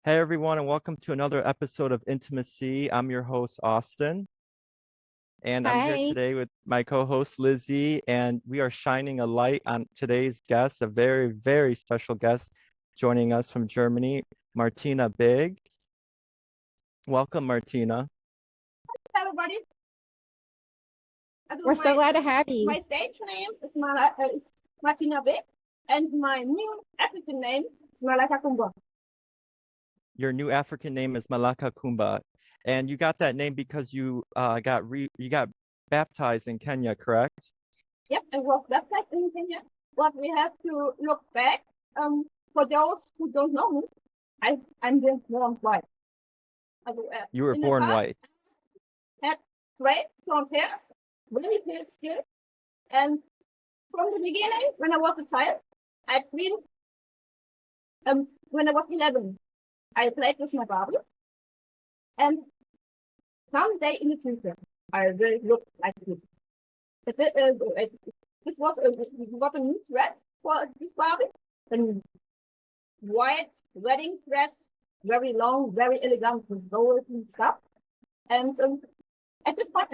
Hey everyone, and welcome to another episode of IntimaSEE. I'm your host, Austin, and I'm here Hi. today with my co-host, Lizzie, and we are shining a light on today's guest, a very, very special guest joining us from Germany, Martina Big. Welcome, Martina. Everybody. We're so glad to have you. My stage name is Martina Big, and my new African name is Malaka Kumba. Your new African name is Malaka Kumba, and you got that name because you got baptized in Kenya, correct? Yep, I was baptized in Kenya. But we have to look back. For those who don't know me, I'm born white. You were born white. Had straight blonde hairs, very pale skin, and from the beginning, when I was a child, I dreamed. When I was 11, I played with my Barbie, and someday in the future, I will look like this. This was we got a new dress for this Barbie, a white wedding dress, very long, very elegant with gold and stuff. And at this point,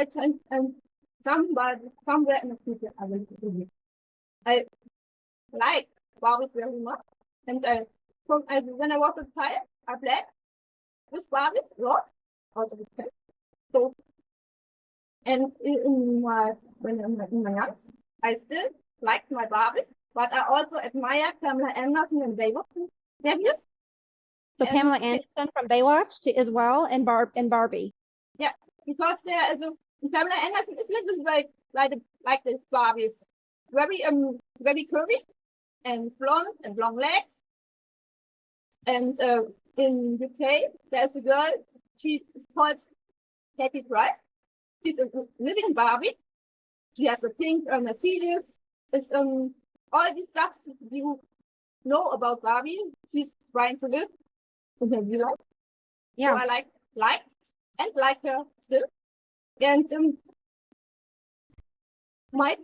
somewhere in the future, I will do it. I like Barbies very much, and when I was a child, I played with Barbies a lot. So, and in my youngs, I still like my Barbies, but I also admire Pamela Anderson and Baywatch debuts. So Pamela Anderson from Baywatch as well, and Barbie. Yeah, because Pamela Anderson is a little bit like this Barbies, very curvy and blonde and long legs. And in UK, there's a girl. She is called Katie Price. She's a living Barbie. She has a pink Mercedes. It's all these stuff you know about Barbie. She's trying to live in her real life. Yeah. So I like her still. And my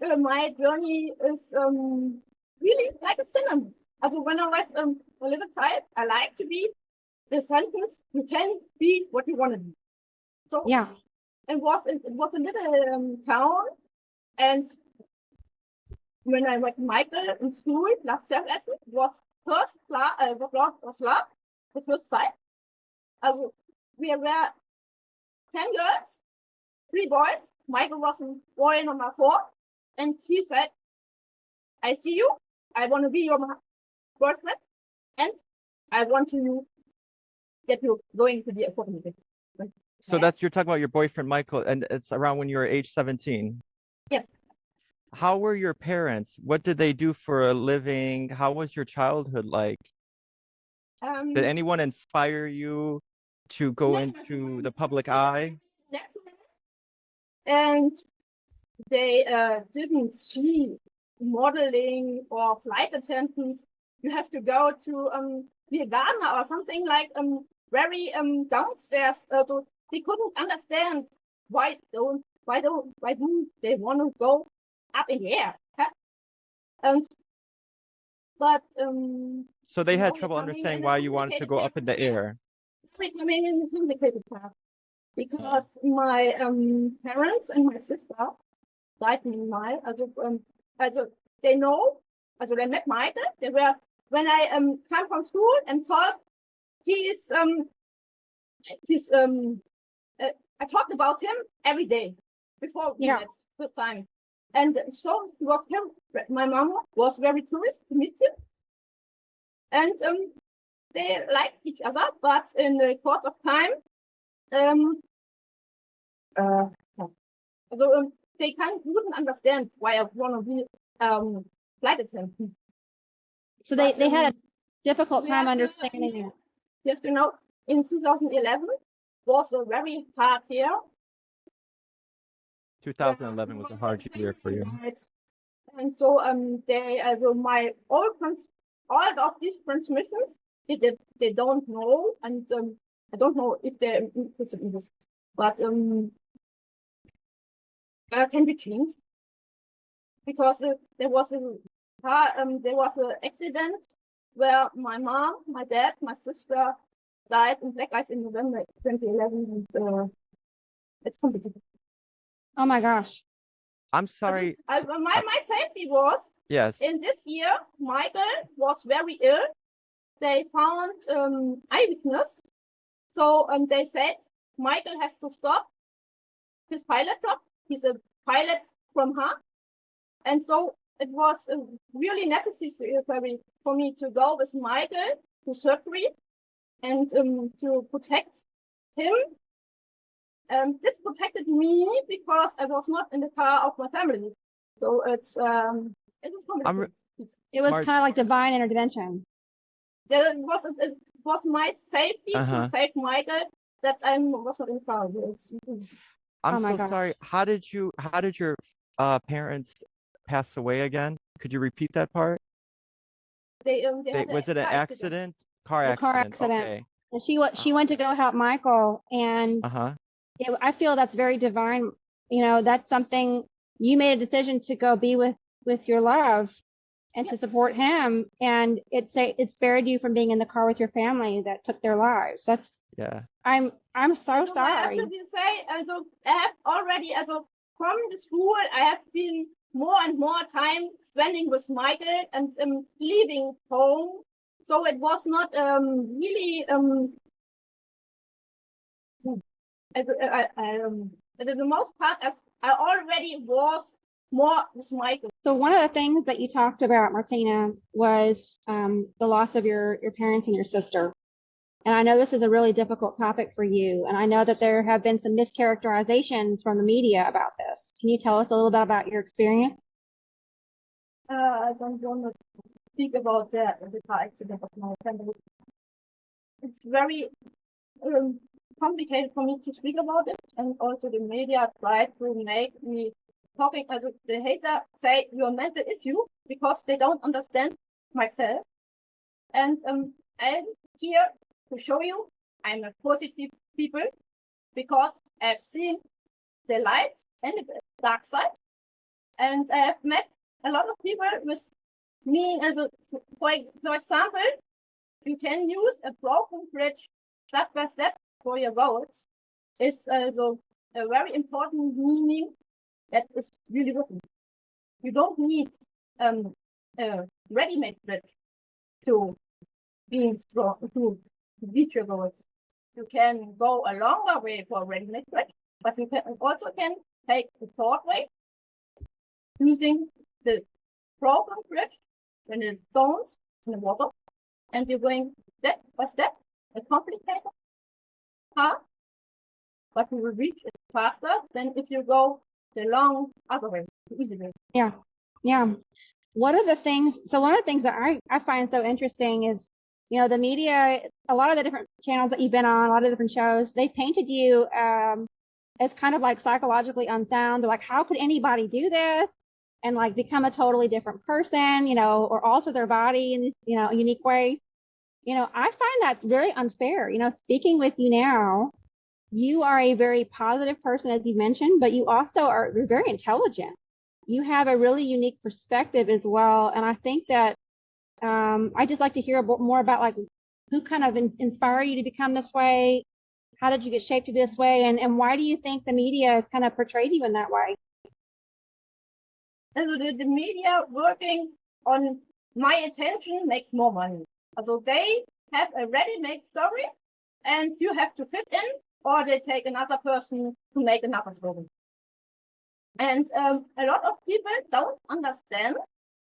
journey is really like a cinema. Also when I was a little child, I like to be the sentence, you can be what you want to be. So yeah, it was a little town, and when I met Michael in school, last semester, it was first class, the first time. Also we were 10 girls, 3 boys. Michael was boy number 4, and he said, "I see you. I want to be your boyfriend, and I want to get you going to the appointment." So you're talking about your boyfriend, Michael, and it's around when you were age 17. Yes. How were your parents? What did they do for a living? How was your childhood like? Did anyone inspire you to go into the public eye? And they didn't see modeling or flight attendants. You have to go to be a gardener or something like very downstairs. So they couldn't understand why do they want to go up in the air? Huh? And but so they had trouble understanding why you wanted to go up in the air. Becoming in the complicated path because my parents and my sister died in my also they know, also they met Michael. They were when I came from school and thought he's I talked about him every day before we met first time, and so was him. My mom was very curious to meet him, and they liked each other, but in the course of time, they wouldn't understand why I want to be flight attendant. So they had a difficult time understanding it. You have to know, in 2011 was a very hard year. 2011 was a hard year for you. And so all of these transmissions they don't know, and I don't know if they're interested in this, but can be changed because there was an accident where my mom, my dad, my sister, died in black ice in November 2011, and it's complicated. Oh my gosh. I'm sorry. My safety was, Yes. in this year, Michael was very ill. They found eyewitness. So they said Michael has to stop his pilot job. He's a pilot from her. And so it was really necessary for me to go with Michael to surgery and to protect him. This protected me because I was not in the car of my family. So it is complicated. It was Mart- kind of like divine intervention. It was my safety to save Michael that I was not in the car. I'm Oh my so gosh. sorry. How did your parents pass away again? Could you repeat that part? They had Was it an car accident? Car A car accident. accident. Okay. And she went to go help Michael, and Uh-huh. I feel that's very divine. You know, that's something you made a decision to go be with your love and to support him, and it spared you from being in the car with your family that took their lives. That's I'm so sorry. I have to say, also, I have already, also from the school, I have been more and more time spending with Michael and leaving home. So it was not really the most part, as I already was more with Michael. So one of the things that you talked about, Martina, was the loss of your parents and your sister. And I know this is a really difficult topic for you. And I know that there have been some mischaracterizations from the media about this. Can you tell us a little bit about your experience? I don't want to speak about the car accident of my family. It's very complicated for me to speak about it, and also the media tried to make me talking. The hater say you're a mental issue because they don't understand myself, and I'm here to show you I'm a positive people because I've seen the light and the dark side, and I have met a lot of people with me. As for example, you can use a broken bridge step by step for your goals. Is also a very important meaning that is really working. You don't need a ready-made bridge to being strong to reach your goals. You can go a longer way for a ready-made bridge, but you can also take the short way using the broken bridge when it's stones in the water, and you're going step by step, a complicated path, but you will reach it faster than if you go the long other way, the easy way. Yeah. One of the things that I find so interesting is, you know, the media, a lot of the different channels that you've been on, a lot of different shows, they painted you as kind of like psychologically unsound. They're like, how could anybody do this and like become a totally different person, you know, or alter their body in this, you know, unique way? You know, I find that's very unfair. You know, speaking with you now, you are a very positive person, as you mentioned, but you also are very intelligent. You have a really unique perspective as well. And I think that I just like to hear more about like who kind of inspired you to become this way. How did you get shaped to this way? And why do you think the media has kind of portrayed you in that way? Also the media working on my attention makes more money. Also they have a ready-made story and you have to fit in, or they take another person to make another story. And a lot of people don't understand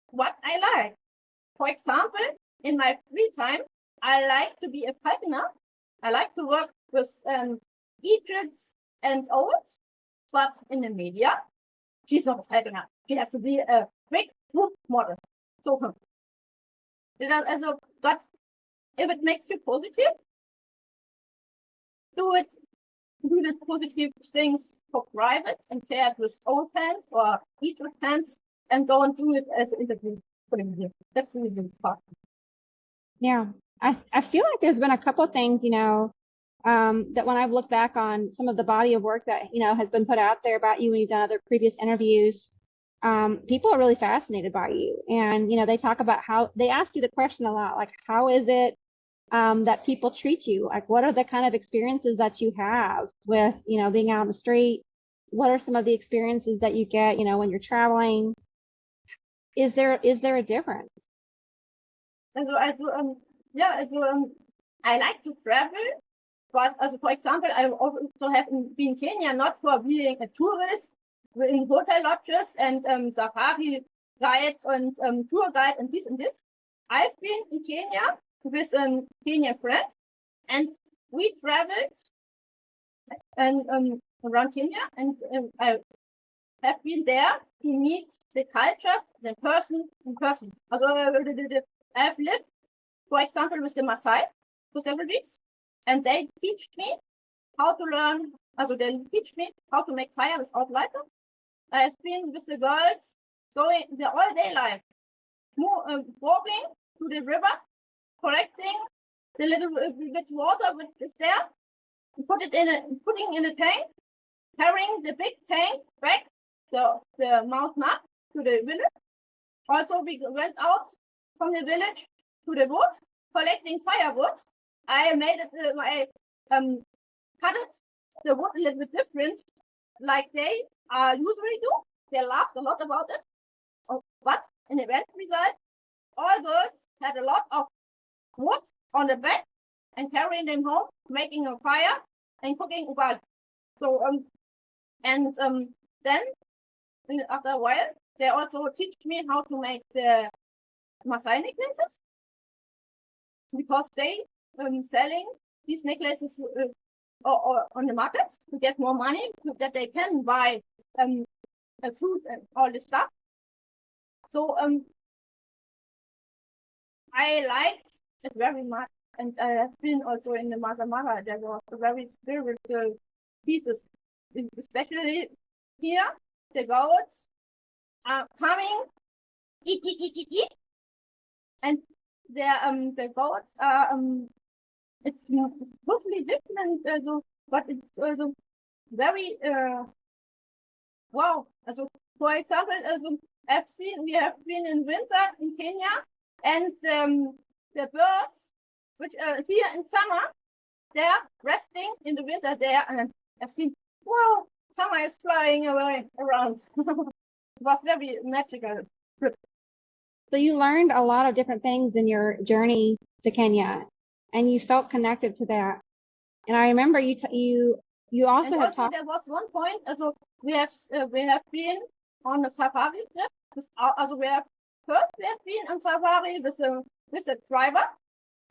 what I like. For example, in my free time, I like to be a falconer. I like to work with egrets and owls, but in the media, she's not a falconer. She has to be a big group model. So, but if it makes you positive, do the positive things for private and share it with old fans or egret fans, and don't do it as an interview for the media. That's the reason it's part. Yeah, I feel like there's been a couple of things, you know, that when I've looked back on some of the body of work that, you know, has been put out there about you when you've done other previous interviews, people are really fascinated by you. And, you know, they talk about how they ask you the question a lot, like, how is it that people treat you? Like, what are the kind of experiences that you have with, being out on the street? What are some of the experiences that you get, when you're traveling? Is there a difference? I like to travel, but for example, I also have been in Kenya not for being a tourist in hotel lodges and safari guides and tour guide and this and this. I've been in Kenya with Kenyan friends, and we traveled and around Kenya, and I have been there to meet the cultures, the person in person. Also, I've lived, for example, with the Maasai for several weeks, and they teach me how to learn. Also, they teach me how to make fire without lighter. I've been with the girls going the all day life, walking to the river, collecting the little bit water which is there, putting in a tank, carrying the big tank back the mountain up to the village. Also, we went out from the village to the wood, collecting firewood. I made it, I cut it, the wood a little bit different, like they usually do. They laughed a lot about it. But in the end result, all girls had a lot of wood on the back and carrying them home, making a fire and cooking ugali. So then after a while, they also teach me how to make the Maasai necklaces, because they selling these necklaces or on the markets to get more money, so that they can buy food and all this stuff. So I liked it very much, and I have been also in the Masai Mara. There was a very spiritual pieces, especially here. The goats are coming, eat, and the goats are it's totally different. But it's very wow. For example, we have been in winter in Kenya, and the birds, which here in summer, they're resting in the winter there, and I've seen, wow, summer is flying away around. It was very magical trip. So you learned a lot of different things in your journey to Kenya, and you felt connected to that. And I remember you also And have also talked. there was one point. Also, we have been on a safari trip. We have been on safari with a driver,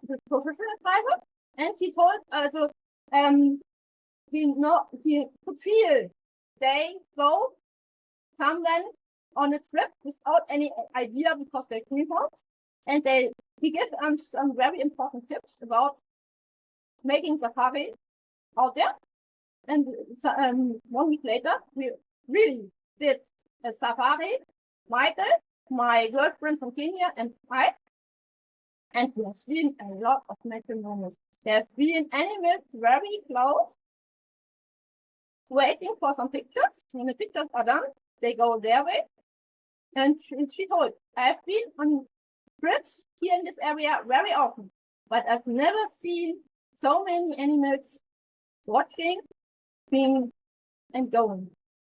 the professional driver, and he told he could feel they go somewhere on a trip without any idea, because they came home, and he gave some very important tips about making safari out there. And 1 week later, we really did a safari. Michael, my girlfriend from Kenya, and I, and we have seen a lot of natural animals. There have been animals very close, waiting for some pictures. When the pictures are done, they go their way. And she told, I've been on trips here in this area very often, but I've never seen so many animals watching, being, and going.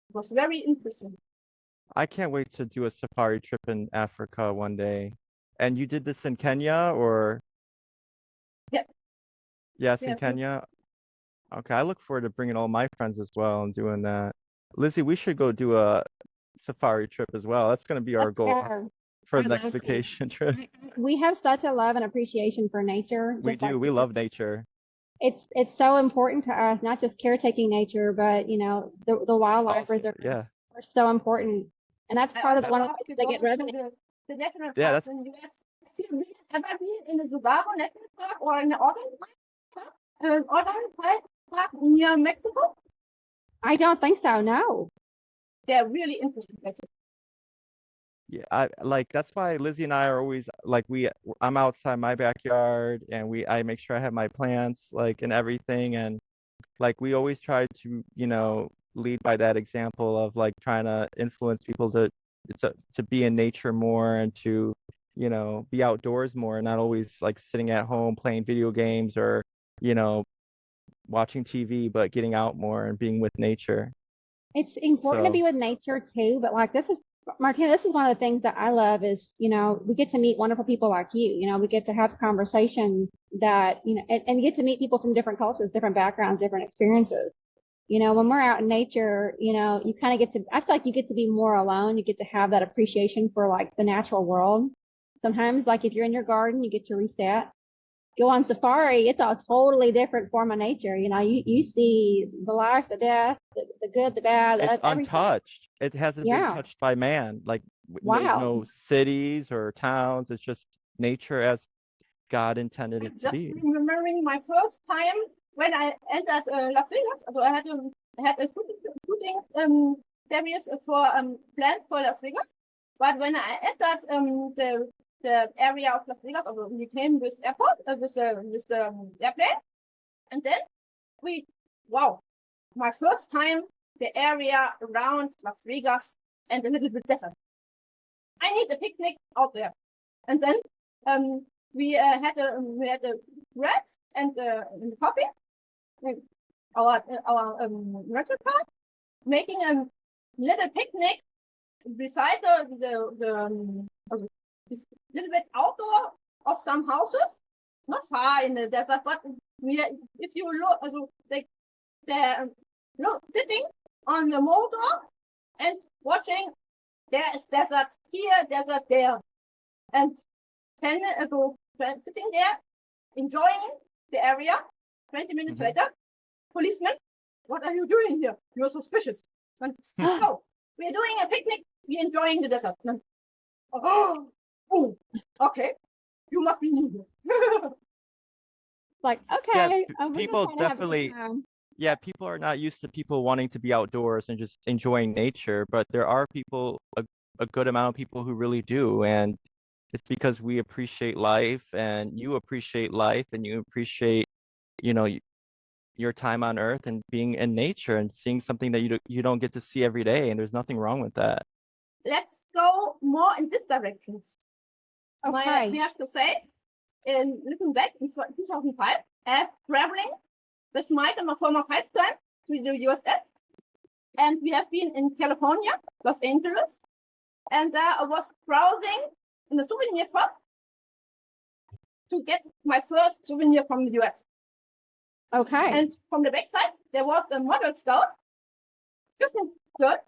It was very interesting. I can't wait to do a safari trip in Africa one day. And you did this in Kenya, or? Yeah. Yes, in Yeah. Kenya. Okay, I look forward to bringing all my friends as well and doing that. Lizzie, we should go do a safari trip as well. That's going to be our goal Yeah, for the I next love it. vacation trip. We have such a love and appreciation for nature. We just like do. We you. love nature. It's so important to us, not just caretaking nature, but the wildlife Also, reserves yeah. are so important, and that's part of one of the ways they get revenue. The national Yeah, parks in the US. Have you ever been in the Subaru National Park or in the Oregon Park near Mexico? I don't think so. No. They're really interesting places. Yeah, that's why Lizzie and I are always like I'm outside my backyard, and I make sure I have my plants like and everything, and like we always try to, lead by that example of like trying to influence people to be in nature more, and to, you know, be outdoors more and not always like sitting at home playing video games or, you know, watching TV, but getting out more and being with nature. It's important to So be with nature too, but like this is Martina, this is one of the things that I love is, you know, we get to meet wonderful people like you. You know, we get to have conversations that, you know, and get to meet people from different cultures, different backgrounds, different experiences. You know, when we're out in nature, you know, you kind of get to, I feel like you get to be more alone. You get to have that appreciation for like the natural world. Sometimes, like if you're in your garden, you get to reset. Go on safari, it's a totally different form of nature. You know, you see the life, the death, the good, the bad, it's everything. untouched. It hasn't been Yeah. touched by man. Like there's Wow. no cities or towns. It's just nature as God intended it to Just be. remembering my first time when I entered Las Vegas. So I had a shooting series for planned for Las Vegas. But when I entered the area of Las Vegas, we came with airport with the airplane, and then wow, my first time the area around Las Vegas and a little bit desert. I need a picnic out there, and then we had a bread and coffee, our rental car, making a little picnic beside the little bit outdoor of some houses, not far in the desert, but if you look, they're sitting on the motor and watching. There is desert here, desert there, and 10 minutes ago, sitting there, enjoying the area. 20 minutes later, policeman, what are you doing here? You're suspicious. And, no, we're doing a picnic. We're enjoying the desert. And, oh, okay. You must be new here. Like, okay, people definitely, yeah, people are not used to people wanting to be outdoors and just enjoying nature, but there are people, a good amount of people who really do. And it's because we appreciate life and you appreciate life and you appreciate, you know, your time on earth and being in nature and seeing something that you don't get to see every day. And there's nothing wrong with that. Let's go more in this direction. Okay. We have to say, looking back in 2005, traveling with Mike and my former high school to the USS. And we have been in California, Los Angeles. And I was browsing in the souvenir shop to get my first souvenir from the US. Okay. And from the backside, there was a model scout. Excuse me, good.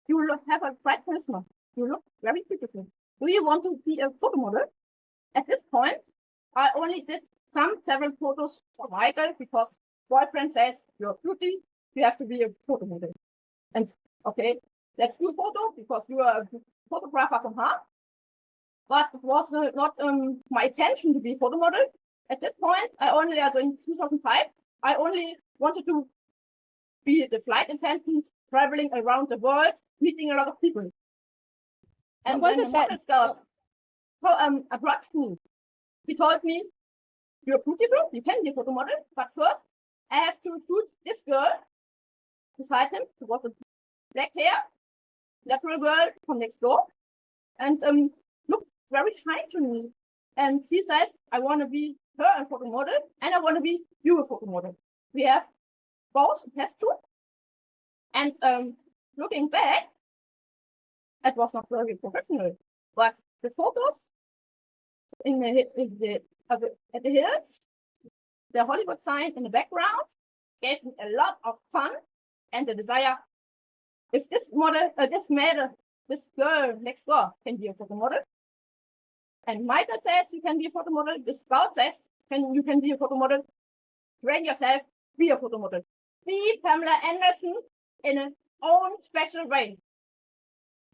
You have a bright charisma. You look very beautiful. Do you want to be a photo model? At this point, I only did several photos for Michael because boyfriend says you're beauty, you have to be a photo model. And okay, let's do a photo because you are a photographer from heart. But it was not my intention to be a photo model. At that point, in 2005, I only wanted to be the flight attendant, traveling around the world, meeting a lot of people. And when the model scout approached me, he told me, you're beautiful, you can be a photo model, but first I have to shoot this girl beside him, who was a black hair, natural girl from next door, and looked very shy to me. And he says, I want to be her a photo model, and I want to be you a photo model. We have both test shoot. And looking back, it was not very professional, but the photos at the hills, the Hollywood sign in the background gave me a lot of fun and the desire. If this girl next door can be a photo model, and Michael says you can be a photo model, the scout says you can be a photo model, train yourself, be a photo model. Be Pamela Anderson in an own special way.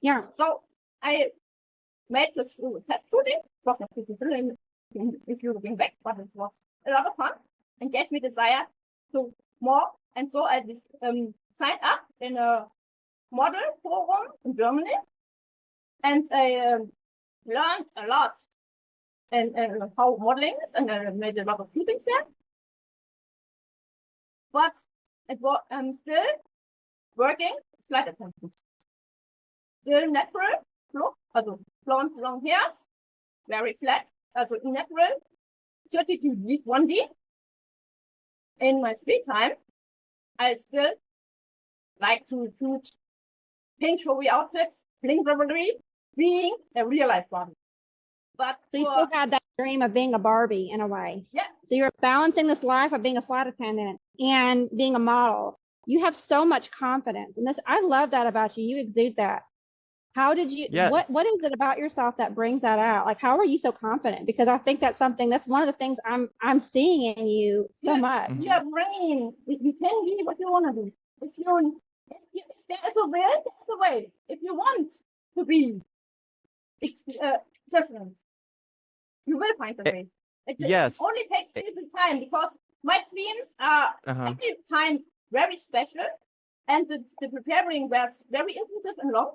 Yeah. So I made this test shooting. It was not beautiful if you're looking back, but it was a lot of fun and gave me desire to more. And so I signed up in a model forum in Germany, and I learned a lot and how modeling is, and I made a lot of shootings there. But it was still working flight attendant. Still natural look, also blonde long hairs, very flat, also natural, 32D, 1D. In my free time, I still like to shoot pink showy outfits, bling jewelry, being a real life Barbie. But So you still had that dream of being a Barbie in a way. yeah, So you're balancing this life of being a flight attendant and being a model. You have so much confidence. And this, I love that about you. You exude that. How did you, Yes. what is it about yourself that brings that out? Like, how are you so confident? Because I think that's something, that's one of the things I'm seeing in you so much. your brain, you can be what you want to do. If there's a will, there's a way. If you want to be different, you will find a way. It only takes a little time, because my dreams are every time very special, and the preparing was very intensive and long.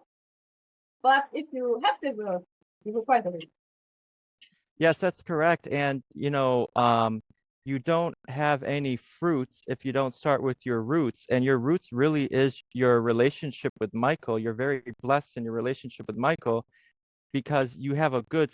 But if you have the will, you will find a way. Yes, that's correct. And you know, you don't have any fruits if you don't start with your roots. And your roots really is your relationship with Michael. You're very blessed in your relationship with Michael because you have a good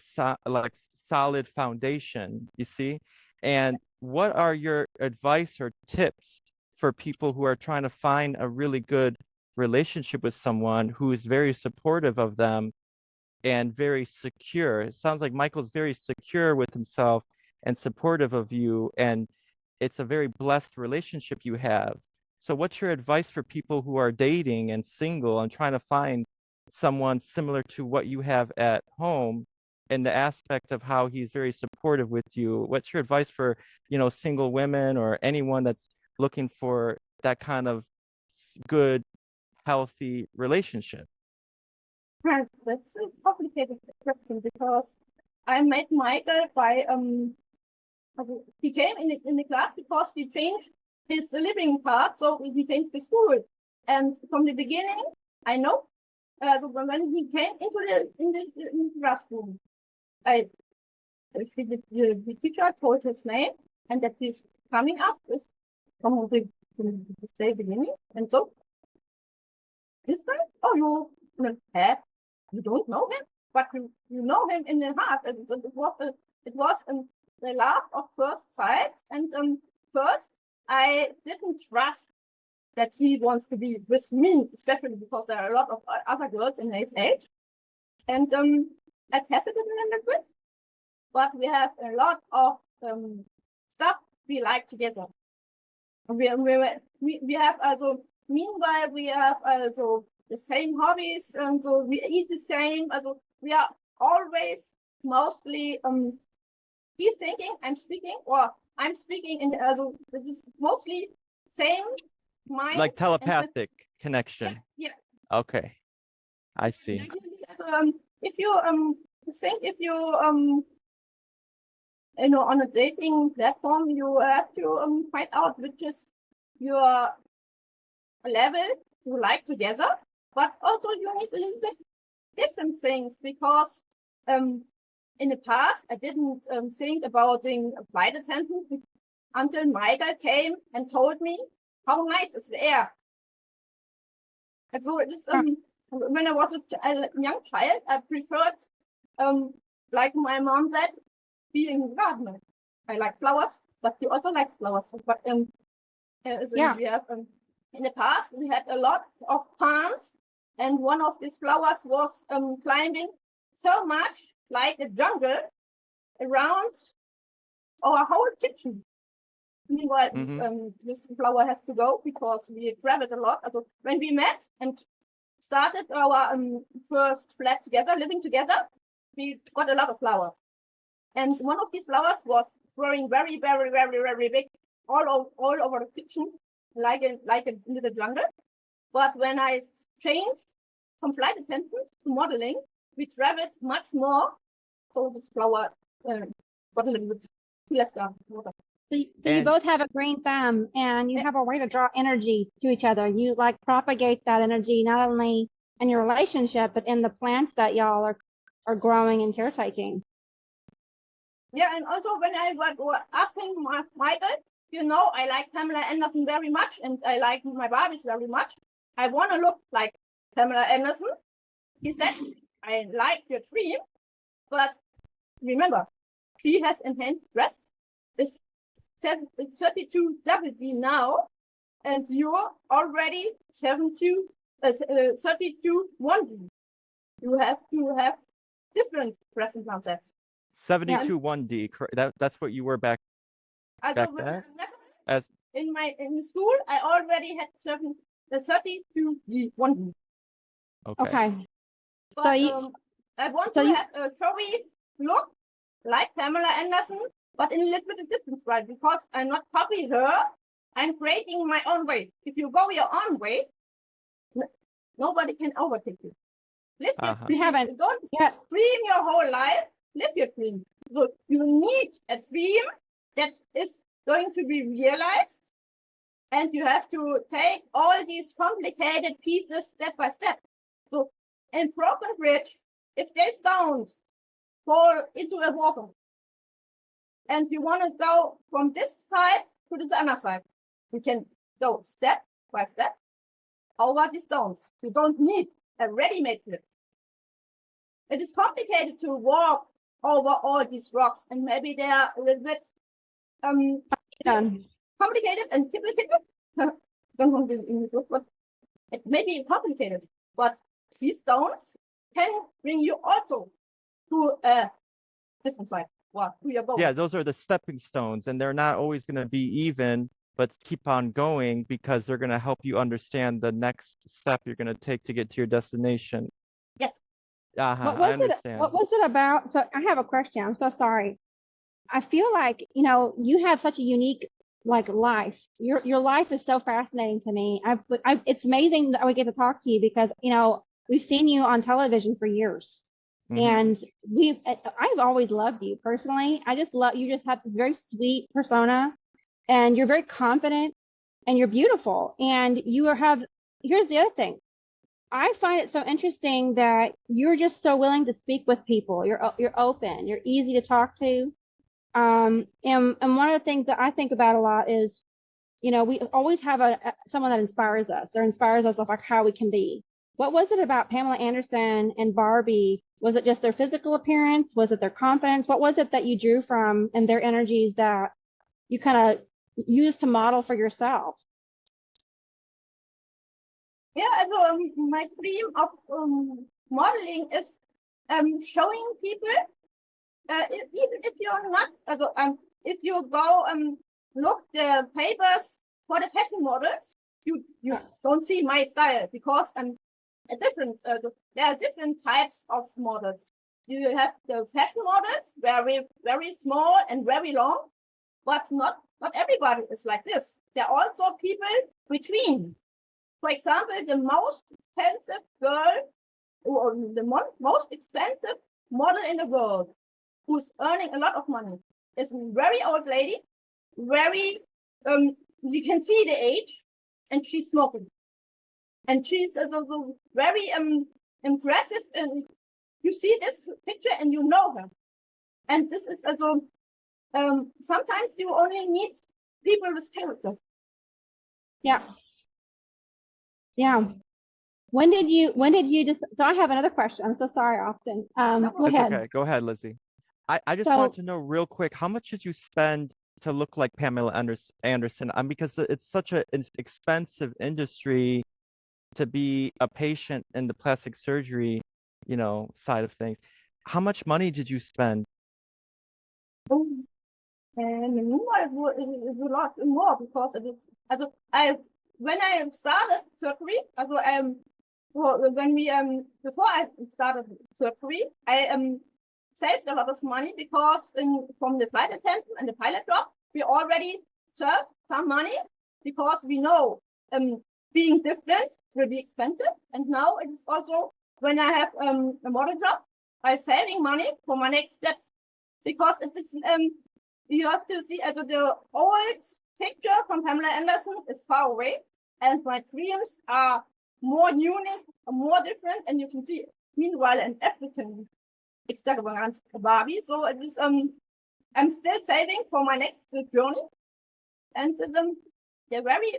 solid foundation, you see? And what are your advice or tips for people who are trying to find a really good relationship with someone who is very supportive of them and very secure? It sounds like Michael's very secure with himself and supportive of you, and it's a very blessed relationship you have. So what's your advice for people who are dating and single and trying to find someone similar to what you have at home in the aspect of how he's very supportive with you? What's your advice for, you know, single women or anyone that's looking for that kind of good, healthy relationship? That's a complicated question, because I met Michael by he came in the class because he changed his living part, so he changed the school. And from the beginning, I know, so when he came in the classroom, I see the teacher told his name and that he's coming us is from the beginning. And so this guy, oh, you don't know him, but you know him in the heart. And it was the love of first sight. And first, I didn't trust that he wants to be with me, especially because there are a lot of other girls in his age. And I tested it a little bit, but we have a lot of stuff we like together. We have also, meanwhile, we have also the same hobbies, and so we eat the same. Also, we are always mostly he's thinking, I'm speaking, or I'm speaking, in also this is mostly same mind. Like telepathic connection. Yeah. Okay, I see. If you think, if you know, on a dating platform, you have to find out which is your level you like together, but also you need a little bit different things, because in the past I didn't think about being a flight attendant until Michael came and told me how nice is the air. And so it is when I was a young child, I preferred like my mom said, being a gardener. I like flowers, but he also likes flowers. But so we have in the past we had a lot of palms, and one of these flowers was climbing so much like a jungle around our whole kitchen. Meanwhile, this flower has to go because we traveled a lot. So when we met and started our first flat together, living together, we got a lot of flowers. And one of these flowers was growing very, very, very, very big all over the kitchen, like a little jungle. But when I changed from flight attendant to modeling, we traveled much more. So this flower got a little bit less water. So you both have a green thumb, and you have a way to draw energy to each other. You like propagate that energy not only in your relationship, but in the plants that y'all are growing and caretaking. Yeah, and also when I was asking Michael, you know, I like Pamela Anderson very much, and I like my Barbies very much. I want to look like Pamela Anderson. He said, I like your dream, but remember, she has enhanced breast. It's 32WD now, and you're already 32-1D. You have to have different breast implant sets. 72 1D. That's what you were back then? As In the school, I already had the 32D 1D. okay. But, So you, I want so to you- have a furry look like Pamela Anderson, but in a little bit of different way, because I'm not copying her. I'm creating my own way. If you go your own way, nobody can overtake you. Live your Uh-huh. dream. You haven't- Don't yeah, dream your whole life. Live your dream. So you need a dream that is going to be realized, and you have to take all these complicated pieces step by step. So in broken bridge, if there's stones fall into a water, and you want to go from this side to this other side, you can go step by step over the stones. You don't need a ready-made bridge. It is complicated to walk over all these rocks, and maybe they are a little bit done. complicated and complicated. Don't want the English word, but it may be complicated. But these stones can bring you also to a different side. Well, to your goal. Yeah, those are the stepping stones, and they're not always going to be even, but keep on going because they're going to help you understand the next step you're going to take to get to your destination. Yes. Uh-huh, What I was it? understand. What was it about? So I have a question. I'm so sorry. I feel like, you have such a unique life. Your life is so fascinating to me. It's amazing that we get to talk to you because, we've seen you on television for years. Mhm. And I've always loved you personally. I just love, you just have this very sweet persona and you're very confident and you're beautiful. And here's the other thing. I find it so interesting that you're just so willing to speak with people. You're open. You're easy to talk to. And one of the things that I think about a lot is, we always have someone that inspires us of like how we can be. What was it about Pamela Anderson and Barbie? Was it just their physical appearance? Was it their confidence? What was it that you drew from and their energies that you kind of used to model for yourself? Yeah, so my dream of modeling is showing people, even if you're not, if you go look the papers for the fashion models, you don't see my style because there are different types of models. You have the fashion models, very, very small and very long, but not everybody is like this. There are also people between. For example, the most expensive girl or the most expensive model in the world who's earning a lot of money is a very old lady, very, you can see the age, and she's smoking. And she's also very impressive, and you see this picture and you know her. And this is also, sometimes you only need people with character. Yeah. Yeah. When did you just, so I have another question. I'm so sorry, Austin. Go That's ahead. okay. Go ahead, Lizzie. I just So- wanted to know real quick, how much did you spend to look like Pamela Anderson? Because it's such an expensive industry to be a patient in the plastic surgery, side of things. How much money did you spend? And meanwhile, it's a lot more because it is. Also, when I started surgery, when we before I started surgery, I saved a lot of money because from the flight attendant and the pilot job, we already saved some money because we know being different will be expensive, and now it is also when I have a model job, I'm saving money for my next steps because it's you have to see, the old picture from Pamela Anderson is far away, and my dreams are more unique, more different, and you can see, meanwhile, an African extravagant Barbie. So it is, I'm still saving for my next journey, and the very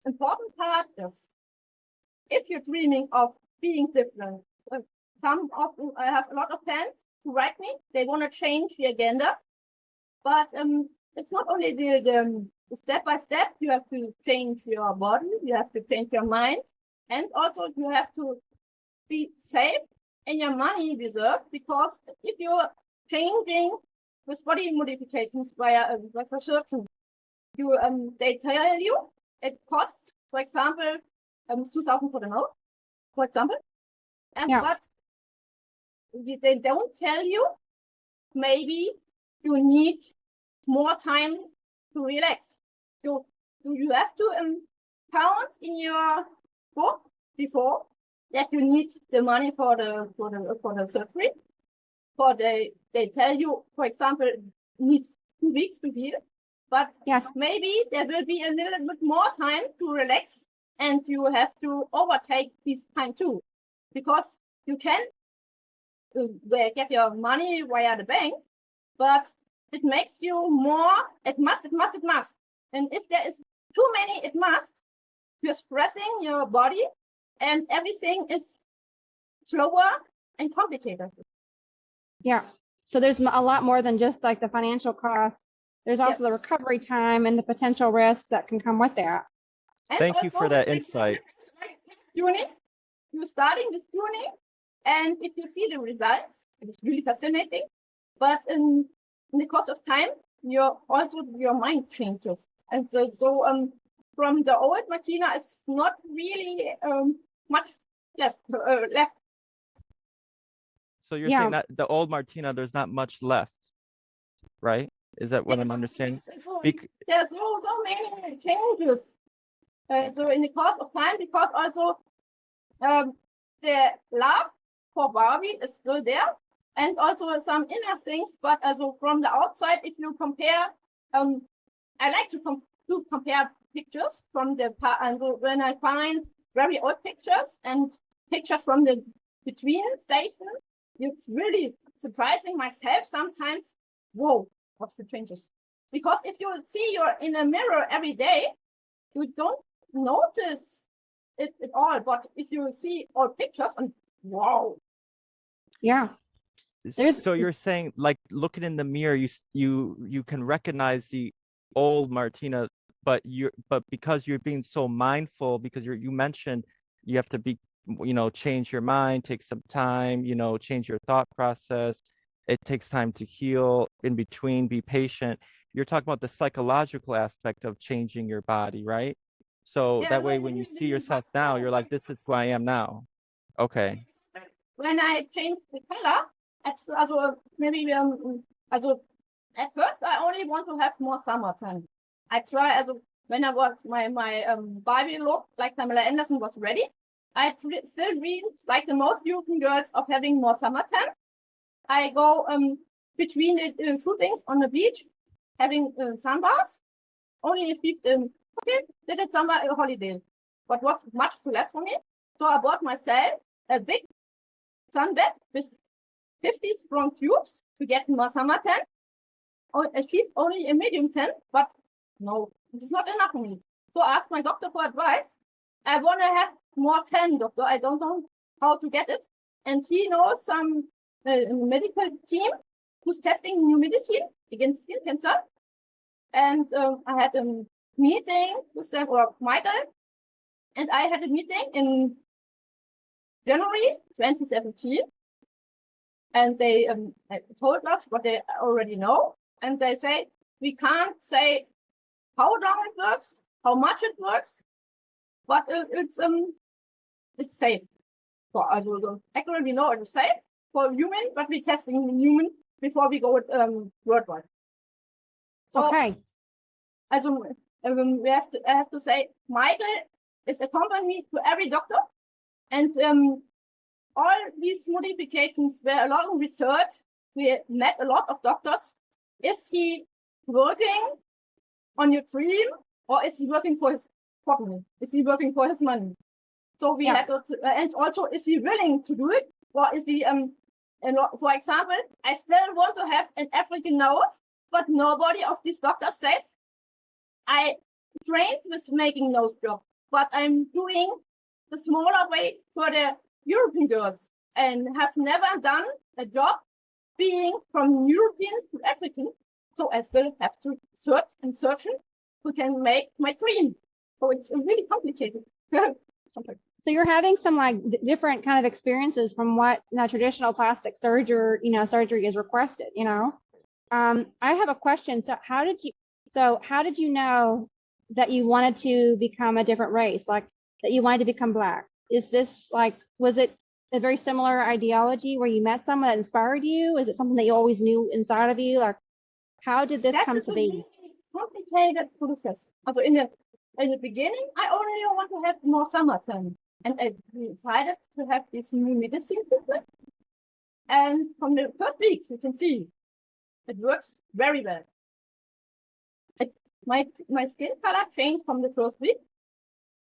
important part is, if you're dreaming of being different, some of I have a lot of fans to write me. They want to change the agenda, but it's not only the step by step. You have to change your body, you have to change your mind, and also you have to be safe in your money reserve, because if you're changing with body modifications via a surgeon, you they tell you it costs, for example, 2,000 for the nose, for example, and but they don't tell you maybe you need more time to relax. So you have to count in your book before that you need the money for the surgery. For they tell you, for example, needs 2 weeks to heal, but maybe there will be a little bit more time to relax, and you have to overtake this time too, because you can get your money via the bank, but it makes you more, it must. And if there is too many, it must, you're stressing your body and everything is slower and complicated. Yeah. So there's a lot more than just like the financial cost. There's also the recovery time and the potential risk that can come with that. And thank you for that insight. You're starting with tuning, and if you see the results, it's really fascinating. But in the course of time, your mind changes, and so from the old Martina, it's not really much left. So you're saying that the old Martina, there's not much left, right? Is that what I'm understanding? There's so many changes. So in the course of time, because also the love for Barbie is still there, and also some inner things. But also from the outside, if you compare, I like to compare pictures from the past. And when I find very old pictures and pictures from the between stations, it's really surprising myself sometimes. Whoa, what's the changes? Because if you see you're in a mirror every day, you don't notice it at all. But if you see all pictures, and wow. Yeah. So you're saying, like, looking in the mirror, you can recognize the old Martina, but because you're being so mindful, because you mentioned you have to be, change your mind, take some time, change your thought process. It takes time to heal in between, be patient. You're talking about the psychological aspect of changing your body, right? So that way, when you see yourself now, you're like, this is who I am now. Okay. When I changed the color, at first I only want to have more summertime. I try when I was my Barbie look like Pamela Anderson was ready. I still really like the most European girls of having more summertime. I go between the shootings on the beach, having sunbaths. Only if did it summer holiday, but was much too less for me. So I bought myself a big sunbed with 50 strong tubes to get more summer tan. She's only a medium tan, but no, it's not enough for me. So I asked my doctor for advice. I want to have more tan, doctor. I don't know how to get it. And he knows some medical team who's testing new medicine against skin cancer. And I had a meeting with them, or Michael, and I had a meeting in January 2017, and they told us what they already know, and they say we can't say how long it works, how much it works, but it's safe. For accurately know it's safe for human, but we're testing in human before we go worldwide. So, okay. I have to say, Michael is accompanying me to every doctor, and all these modifications were a lot of research. We met a lot of doctors. Is he working on your dream, or is he working for his company? Is he working for his money? So we had to, and also, is he willing to do it, or is he for example, I still want to have an African nose, but nobody of these doctors says I trained with making nose job, but I'm doing the smaller way for the European girls and have never done a job being from European to African, so I still have to search and search who can make my dream. So it's really complicated. So you're having some like different kind of experiences from what traditional plastic surgery, surgery is requested. I have a question. So how did you know that you wanted to become a different race, like that you wanted to become Black? Is this like, was it a very similar ideology where you met someone that inspired you? Is it something that you always knew inside of you? Like, how did this come to be? That is a really complicated process. Also in the beginning, I only want to have more summertime. And I decided to have this new medicine treatment. And from the first week, you can see it works very well. My skin color changed from the first week,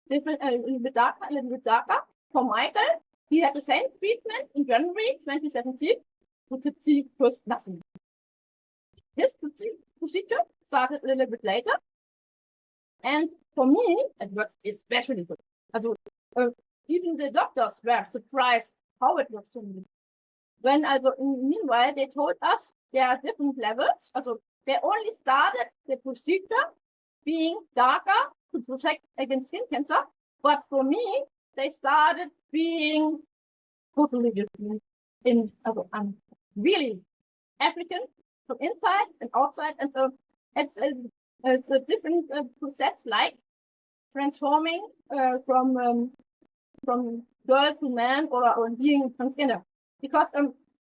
different, a little bit darker. For Michael, he had the same treatment in January 2017. We could see first nothing. His procedure started a little bit later. And for me, it works especially good. Even the doctors were surprised how it works for me. When meanwhile, they told us there are different levels. They only started the procedure being darker to protect against skin cancer. But for me, they started being totally different. I'm really African from inside and outside. And so it's a different process, like transforming from girl to man or being transgender. Because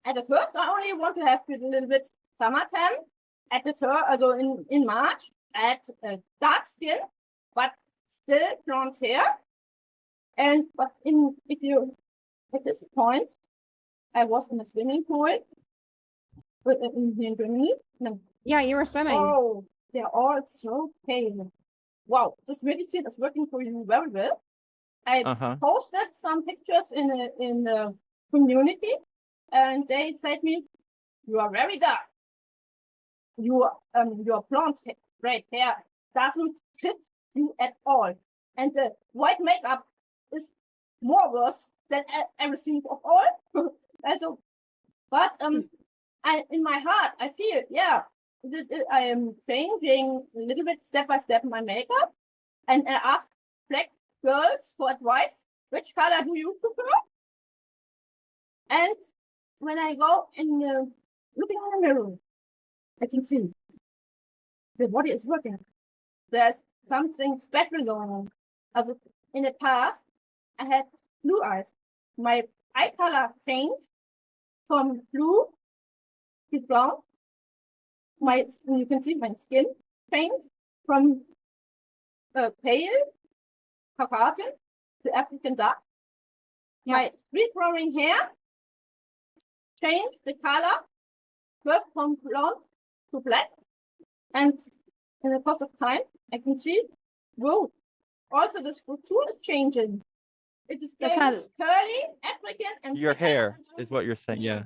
at the first I only want to have a little bit summertime. At the first, in March, I had dark skin, but still blonde hair. At this point, I was in a swimming pool here in Germany. Yeah, you were swimming. Oh, they're all so pale. Wow, this medicine is working for you very well. I posted some pictures in the community, and they said me, "You are very dark. Your blonde red hair doesn't fit you at all, and the white makeup is more worse than everything of all." But in my heart, I feel I am changing a little bit step by step my makeup, and I ask Black girls for advice. Which color do you prefer? And when I go looking in the mirror, I can see the body is working. There's something special going on. In the past, I had blue eyes. My eye color changed from blue to brown. You can see my skin changed from pale Caucasian to African dark. Yeah. My regrowing hair changed the color first from blonde to black. And in the course of time, I can see, whoa, also the structure is changing. It is getting curly, African, and your hair is what you're saying, yeah.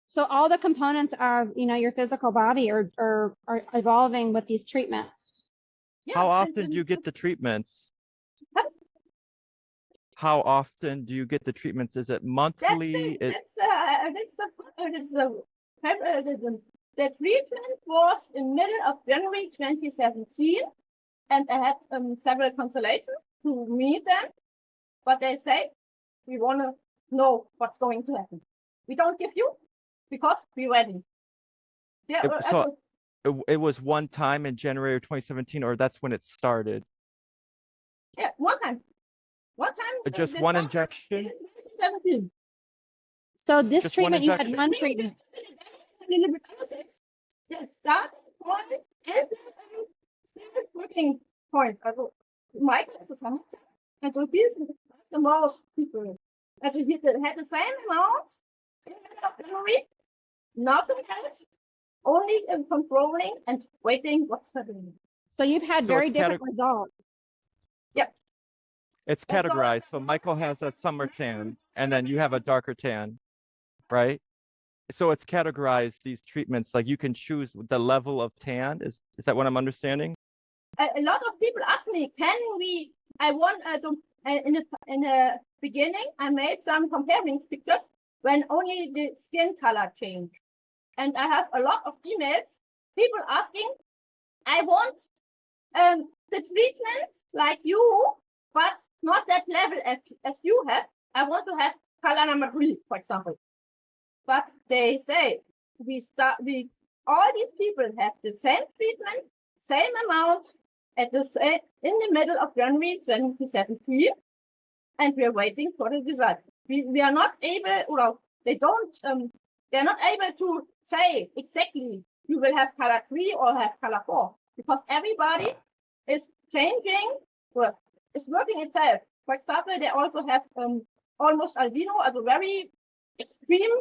So all the components of your physical body are evolving with these treatments. Yeah, how often do you get the treatments? How often do you get the treatments? Is it monthly? The treatment was in middle of January 2017, and I had several consultations to meet them, but they say, we want to know what's going to happen. We don't give you because we're ready. Yeah, it was one time in January of 2017, or that's when it started? Yeah, one time. Just one injection? 2017. So this just treatment, you had one treatment. Yes, start point and working point. Michael is a summer, and so this is the most people. And so he had the same amount in the middle of January, nothing else, only controlling and waiting what's happening. So you've had very different results. Yep. It's categorized. So Michael has a summer tan, and then you have a darker tan, right? So it's categorized, these treatments, like you can choose the level of tan. Is that what I'm understanding? A lot of people ask me, in the beginning, I made some comparing pictures when only the skin color changed. and I have a lot of emails, people asking, I want the treatment like you, but not that level as you have. I want to have color number 3, for example. But they say all these people have the same treatment, same amount at the same, in the middle of January 2017, and we are waiting for the result. We are not able, or they're not able to say exactly you will have color 3 or have color 4, because everybody is changing, or is working itself. For example, they also have almost albino, also very extreme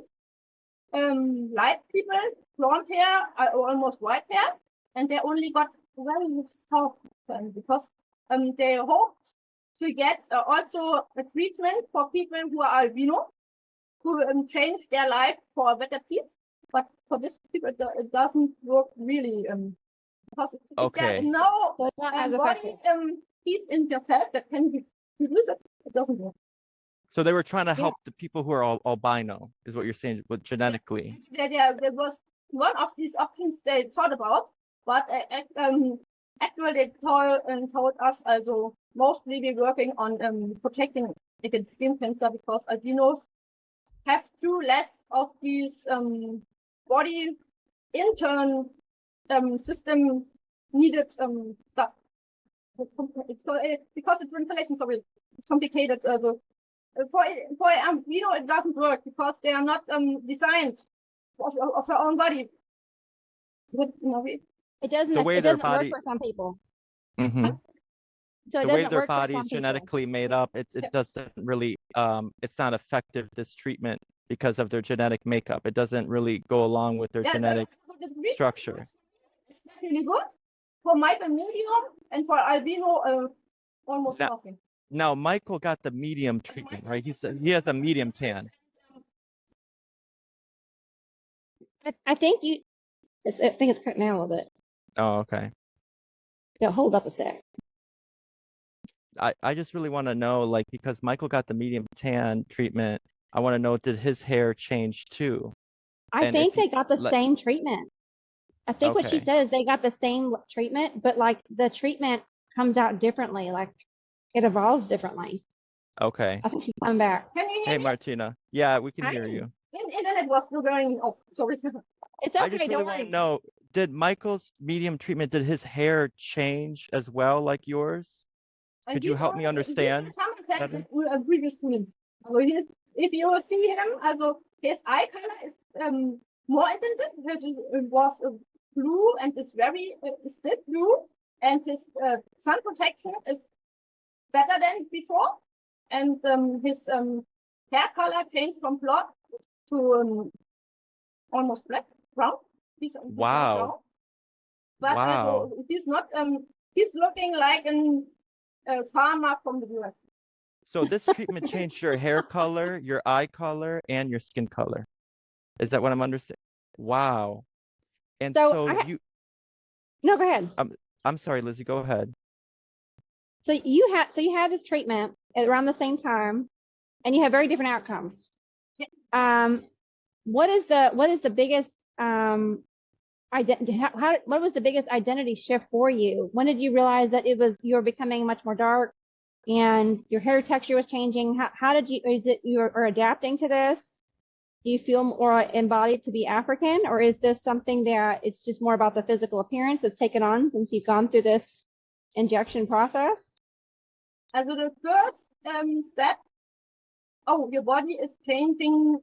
light people, blonde hair, or almost white hair, and they only got very soft because they hoped to get also a treatment for people who are albino, who change their life for a better peace. But for this people, it doesn't work really. Because if there's no So it's not as body effective. piece in yourself that can produce it, it doesn't work. So they were trying to help the people who are albino, is what you're saying, but genetically. There was one of these options they thought about, but actually they told us also mostly we're working on protecting against skin cancer, because albinos have too less of these body internal system needed stuff. It's because the translation, sorry, it's complicated. For albino it doesn't work because they are not designed of their own body. It doesn't. The way It their doesn't body- work for some people. Mhm. So it The way doesn't their work for body some is people. genetically made up, it doesn't really, it's not effective, this treatment, because of their genetic makeup. It doesn't really go along with their genetic structure. It's really good for micro medium, and for albino almost Now- nothing. Now, Michael got the medium treatment, right? He has a medium tan. I think you. I think it's cutting out a little bit. Oh, okay. Yeah, hold up a sec. I just really want to know, like, because Michael got the medium tan treatment, I want to know, did his hair change too? I And think if you- they got the like- same treatment. I think what she Okay. said is they got the same treatment, but like the treatment comes out differently. Like it evolves differently. Okay. I think she's coming back. Can you hear Hey, me? Martina. Yeah, we can Hi. hear you. Internet was still going off. Sorry. It's I okay. just really Don't want to worry. know, did Michael's medium treatment, did his hair change as well like yours? Could you help me understand better? Previous student. So if you see him, also his eye color is more intensive. It was blue and is very still blue, and his sun protection is better than before, and his hair color changed from blonde to almost black, brown. He's Wow. brown. But Wow. he's not. He's looking like a farmer from the US. So this treatment changed your hair color, your eye color, and your skin color. Is that what I'm understanding? Wow. And So so No, go ahead. I'm sorry, Lizzie, go ahead. So you had this treatment at around the same time, and you have very different outcomes. What is the biggest what was the biggest identity shift for you? When did you realize that you were becoming much more dark and your hair texture was changing? How did you, is it you are adapting to this? Do you feel more embodied to be African, or is this something that it's just more about the physical appearance that's taken on since you've gone through this injection process? Also the first step, your body is changing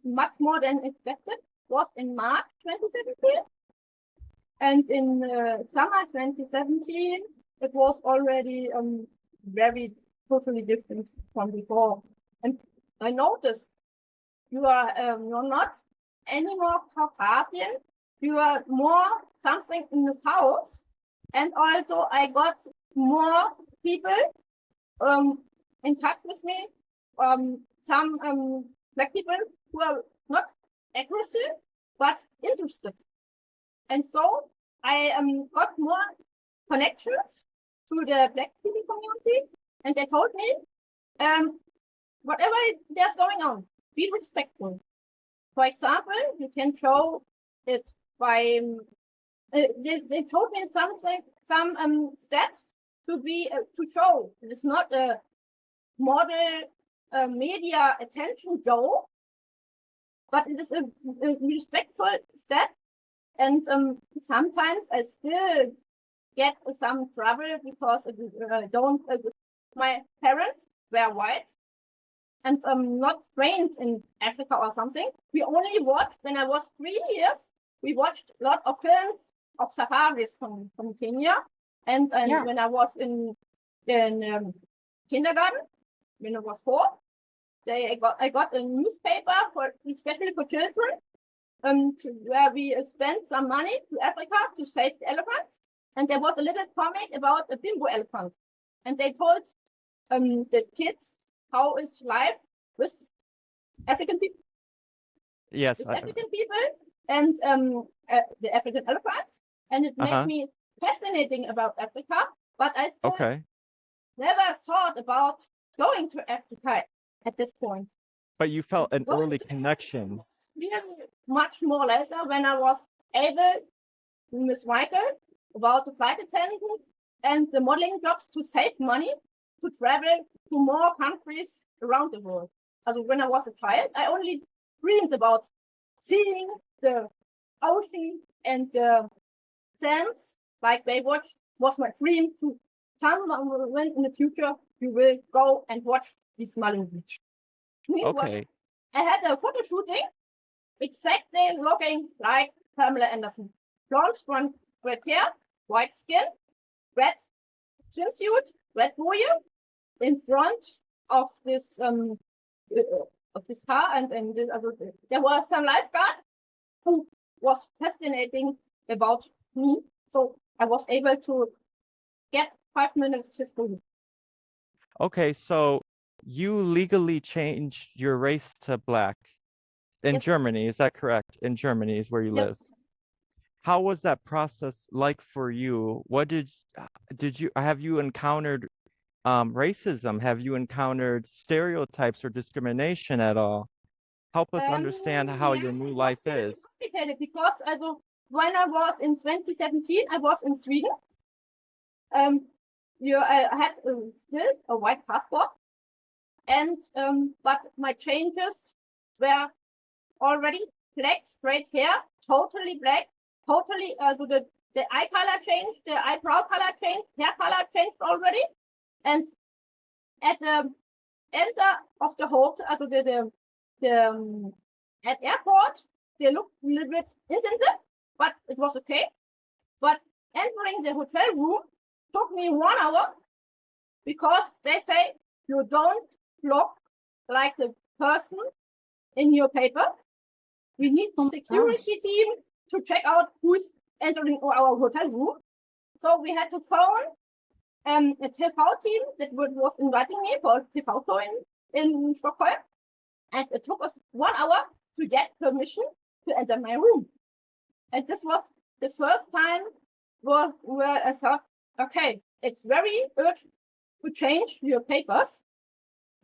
much more than expected, was in March 2017. And in summer 2017, it was already very totally different from before. And I noticed you're not anymore Caucasian, you are more something in the south. And also I got more people in touch with me, some black people who are not aggressive, but interested. And so I got more connections to the black people community, and they told me, whatever there's going on, be respectful. For example, you can show it by they told me some steps to show it's not a model media attention show, but it is a respectful step. And sometimes I still get some trouble because my parents were white and not trained in Africa or something. We only watched, when I was 3 years, we watched a lot of films of safaris from Kenya. And when I was in kindergarten, when I was 4, I got a newspaper especially for children, where we spent some money to Africa to save the elephants. And there was a little comic about a bimbo elephant. And they told the kids how is life with African people. Yes. With African people and the African elephants. And it made me fascinating about Africa. But I still never thought about going to Africa at this point. But you felt an early connection. Really much more later when I was able, Miss Michael, about the flight attendant and the modeling jobs to save money to travel to more countries around the world. Also when I was a child, I only dreamed about seeing the ocean and the sands like Baywatch was my dream to when in the future you will go and watch this smiling beach. Okay. I had a photo shooting exactly looking like Pamela Anderson. Blonde, strong, red hair, white skin, red swimsuit, red boye in front of this car, and there was some lifeguard who was fascinating about me. So I was able to get 5 minutes history. Okay, so you legally changed your race to black in Germany, is that correct? In Germany is where you live. How was that process like for you? What have you encountered racism? Have you encountered stereotypes or discrimination at all? Help us understand how your new life is. Complicated because when I was in 2017, I was in Sweden. I had still a white passport, and but my changes were already black, straight hair, totally black, totally the eye color changed, the eyebrow color changed, hair color changed already, and at the end of the hotel, at airport, they looked a little bit intensive, but it was okay. But entering the hotel room took me 1 hour because they say you don't look like the person in your paper. We need a security team to check out who's entering our hotel room. So we had to phone a TV team that was inviting me for a TV show in Stockholm. And it took us 1 hour to get permission to enter my room. And this was the first time where I thought, okay, it's very urgent to change your papers.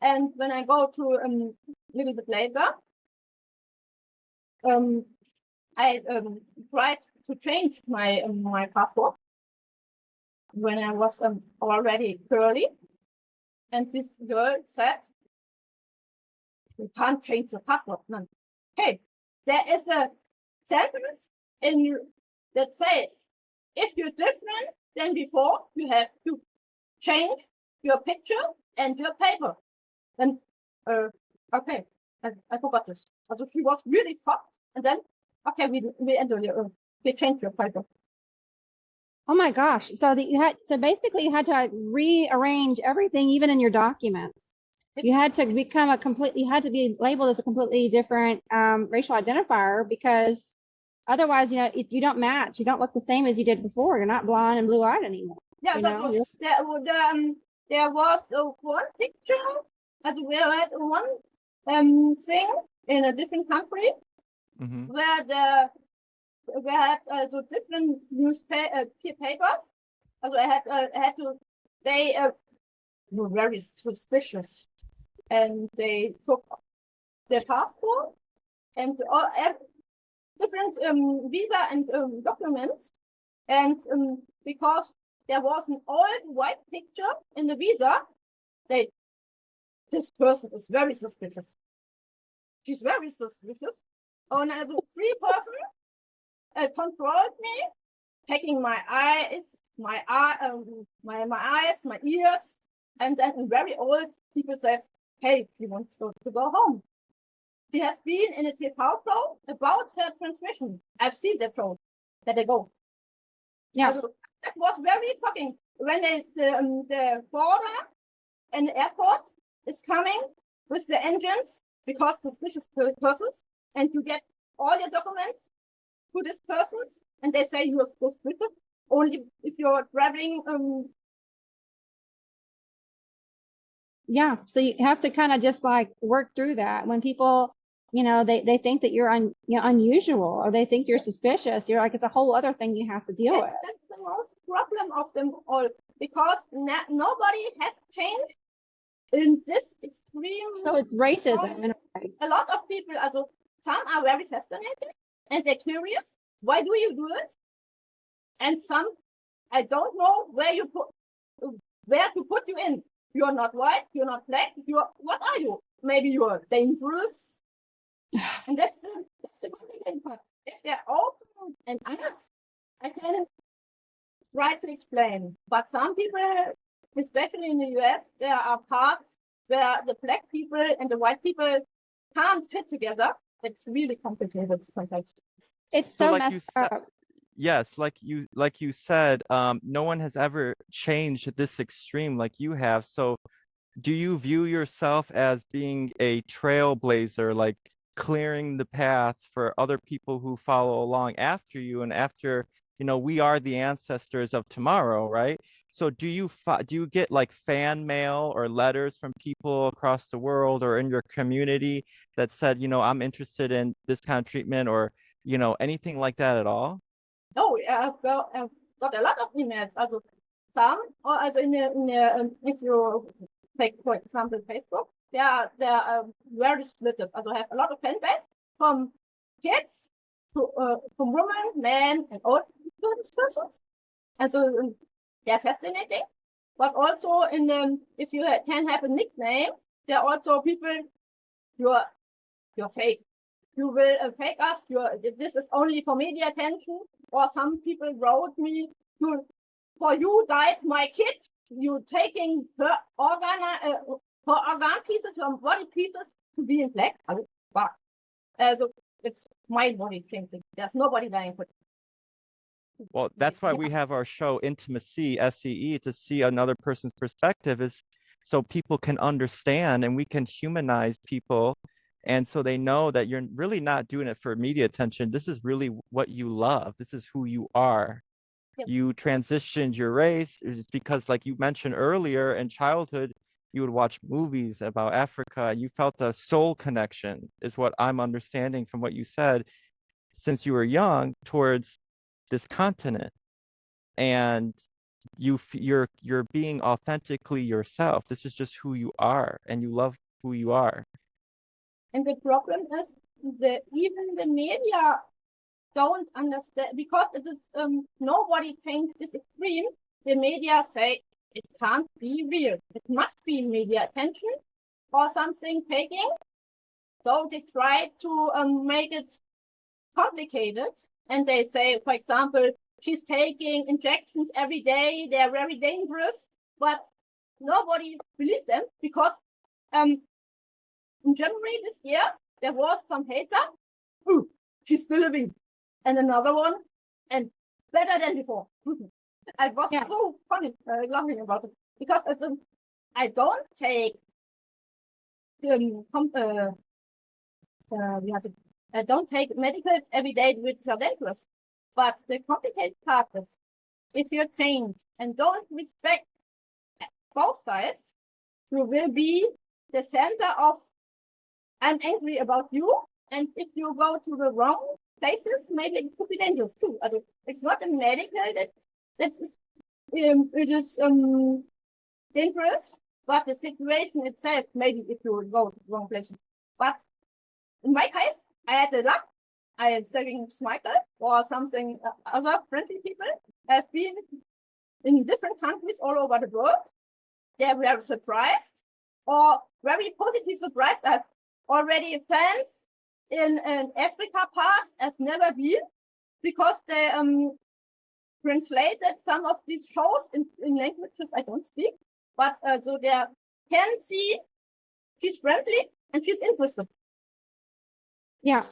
And when I go to a little bit later, I tried to change my passport when I was already curly. And this girl said, you can't change the passport. No. Hey, there is a sentence that says, if you're different than before, you have to change your picture and your paper. And okay, I forgot this. Also she was really shocked. And then, okay, we changed your paper. Oh my gosh! So basically you had to rearrange everything, even in your documents. You had to you had to be labeled as a completely different racial identifier, because otherwise, if you don't match, you don't look the same as you did before. You're not blonde and blue-eyed anymore. Yeah, there was one picture, and we had one thing in a different country where we had different papers. Also, I had to. They were very suspicious, and they took their passport and different visa and documents, and because there was an old white picture in the visa, this person is very suspicious. She's very suspicious. Oh, and three persons controlled me, checking my eyes, my eyes, my ears, and then very old people says, "Hey, she wants to go home." She has been in a TV show about her transmission. I've seen that show that they go. Yeah. Also, that was very shocking when the border and the airport is coming with the engines because suspicious persons, and you get all your documents to these persons, and they say you are suspicious only if you're traveling. Yeah. So you have to kind of just like work through that. When people, they think that you're unusual, or they think you're suspicious, you're like, it's a whole other thing you have to deal with. That's the most problem of them all, because nobody has changed in this extreme. So it's racism in a way. A lot of people, also some are very fascinated and they're curious. Why do you do it? And some, I don't know where to put you in. You're not white, you're not black, what are you? Maybe you're dangerous. And that's the complicated part. If they're open and honest, I can try to explain. But some people, especially in the US, there are parts where the black people and the white people can't fit together. It's really complicated sometimes. It's So so like you messed said, up. yes, like you said, no one has ever changed this extreme like you have. So do you view yourself as being a trailblazer, like clearing the path for other people who follow along after you and after, we are the ancestors of tomorrow, right? So do you get like fan mail or letters from people across the world or in your community that said, I'm interested in this kind of treatment, or, anything like that at all? Oh, yeah, I've got a lot of emails. Also some, or also if you take, for example, Facebook, they are very split. Also have a lot of fan base from kids to from women, men, and old persons. And so they're fascinating. But also if you can have a nickname, there are also people you're fake. You will fake us. This is only for media attention. Or some people wrote me, for you died my kid. You taking her organ pieces, her body pieces to be in black. But so it's my body changing. There's nobody dying for it. Well, that's why we have our show IntimaSEE, SEE, to see another person's perspective, is so people can understand and we can humanize people. And so they know that you're really not doing it for media attention. This is really what you love. This is who you are. Yep. You transitioned your race because, like you mentioned earlier, in childhood, you would watch movies about Africa. You felt a soul connection, is what I'm understanding from what you said, since you were young, towards this continent. And you're being authentically yourself. This is just who you are, and you love who you are. And the problem is even the media don't understand, because it is nobody changed this extreme. The media say it can't be real. It must be media attention or something taking. So they try to make it complicated, and they say, for example, she's taking injections every day. They're very dangerous, but nobody believed them because in January this year there was some hater. Ooh, she's still living, and another one, and better than before. I was so funny laughing about it because it's I don't take I don't take medicals every day which are dangerous. But the complicated part is, if you change and don't respect both sides, you will be the center of, I'm angry about you, and if you go to the wrong places, maybe it could be dangerous too. It's not a medical it is dangerous, but the situation itself, maybe if you go to the wrong places. But in my case, I had the luck I am saying Michael or something other friendly people have been in different countries all over the world. They are very surprised or very positive surprised. I have already fans in Africa parts have never been because they translated some of these shows in languages I don't speak, but so they can see she's friendly and she's interested. Yeah.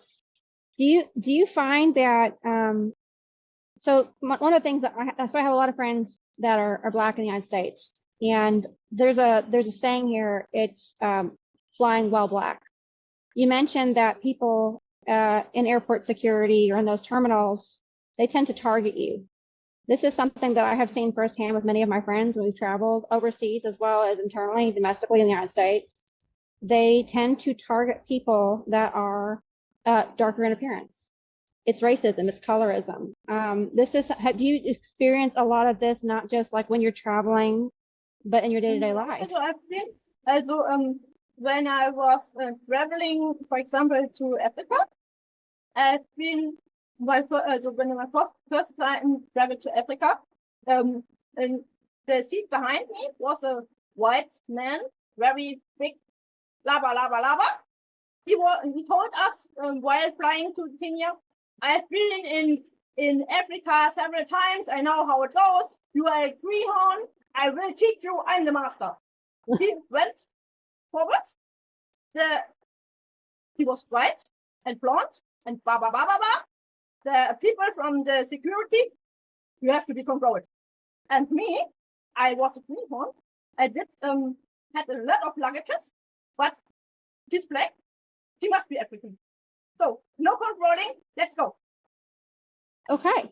Do you find that so one of the things that I have a lot of friends that are Black in the United States, and there's a saying here, it's flying while Black. You mentioned that people in airport security or in those terminals, they tend to target you. This is something that I have seen firsthand with many of my friends when we've traveled overseas as well as internally, domestically in the United States. They tend to target people that are darker in appearance. It's racism, it's colorism. Do you experience a lot of this, not just like when you're traveling, but in your day-to-day life? Also, I've been, when I was traveling, for example, to Africa, I've been when my first time traveled to Africa, and the seat behind me was a white man, very big, lava. He told us while flying to Kenya, I've been in Africa several times. I know how it goes. You are a greenhorn. I will teach you. I'm the master. He went forward. He was white and blonde and ba. The people from the security, you have to be controlled. And me, I was a greenhorn. I did had a lot of luggages, but he's black. He must be African. So no controlling. Let's go. Okay.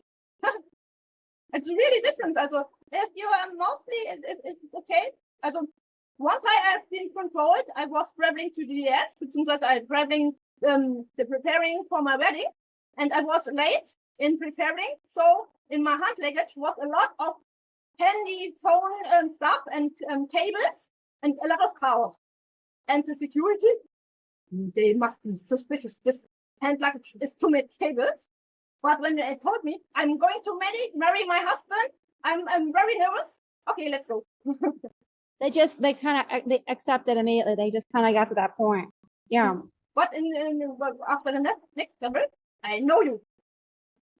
It's really different. Also, if you are mostly, it's okay. Also, once I have been controlled, I was traveling to the US, beziehungsweise I traveling, preparing for my wedding, and I was late in preparing. So in my hand luggage was a lot of handy phone stuff and cables and a lot of cars. And the security, they must be suspicious. This hand luggage is too many cables. But when they told me I'm going to marry my husband, I'm very nervous. Okay, let's go. they accept it immediately. They just kind of got to that point. Yeah. But after the next level, I know you.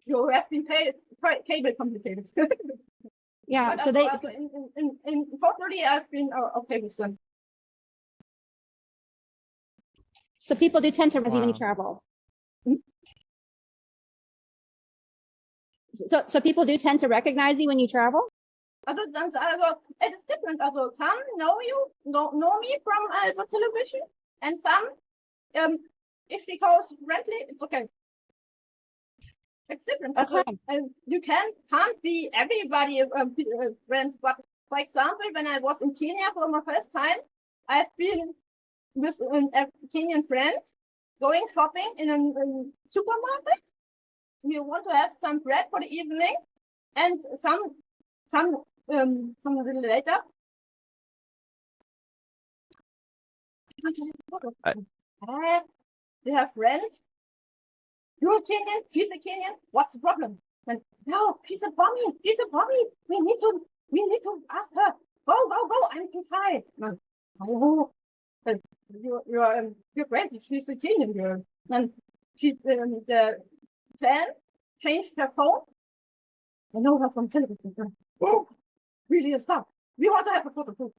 You have been cable complicated. Yeah. But So they also in totally I've been okay with them. So people do tend to recognize you when you Wow. travel. So people do tend to recognize you when you travel? Also, it is different. Also, some know me from television, and some, if she calls friendly, it's okay. It's different. Okay. Also, you can't be everybody friends. But for example, when I was in Kenya for my first time, I've been with a Kenyan friend going shopping in a supermarket. We want to have some bread for the evening, and some little later. They have friend. You're a Kenyan. She's a Kenyan. What's the problem? And no, she's a bummy. She's a bummy. We need to ask her. Go. I'm too tired. Oh, your friend. She's a Kenyan girl. And she the fan changed her phone. I know her from television. Oh, really a star. We want to have a photo too.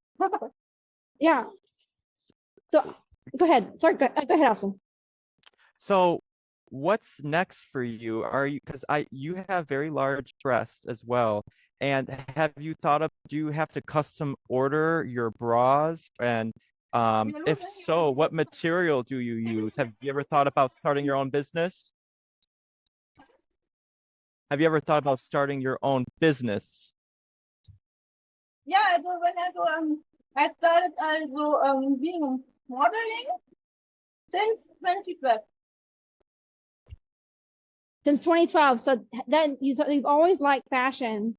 Yeah. So go ahead. Sorry, go ahead, Austin. So what's next for you? Are you, because you have very large breasts as well. And have you thought of, do you have to custom order your bras? And if so, what material do you use? Have you ever thought about starting your own business? Have you ever thought about starting your own business? Yeah, I started being modeling since 2012. Since 2012. So then you've always liked fashion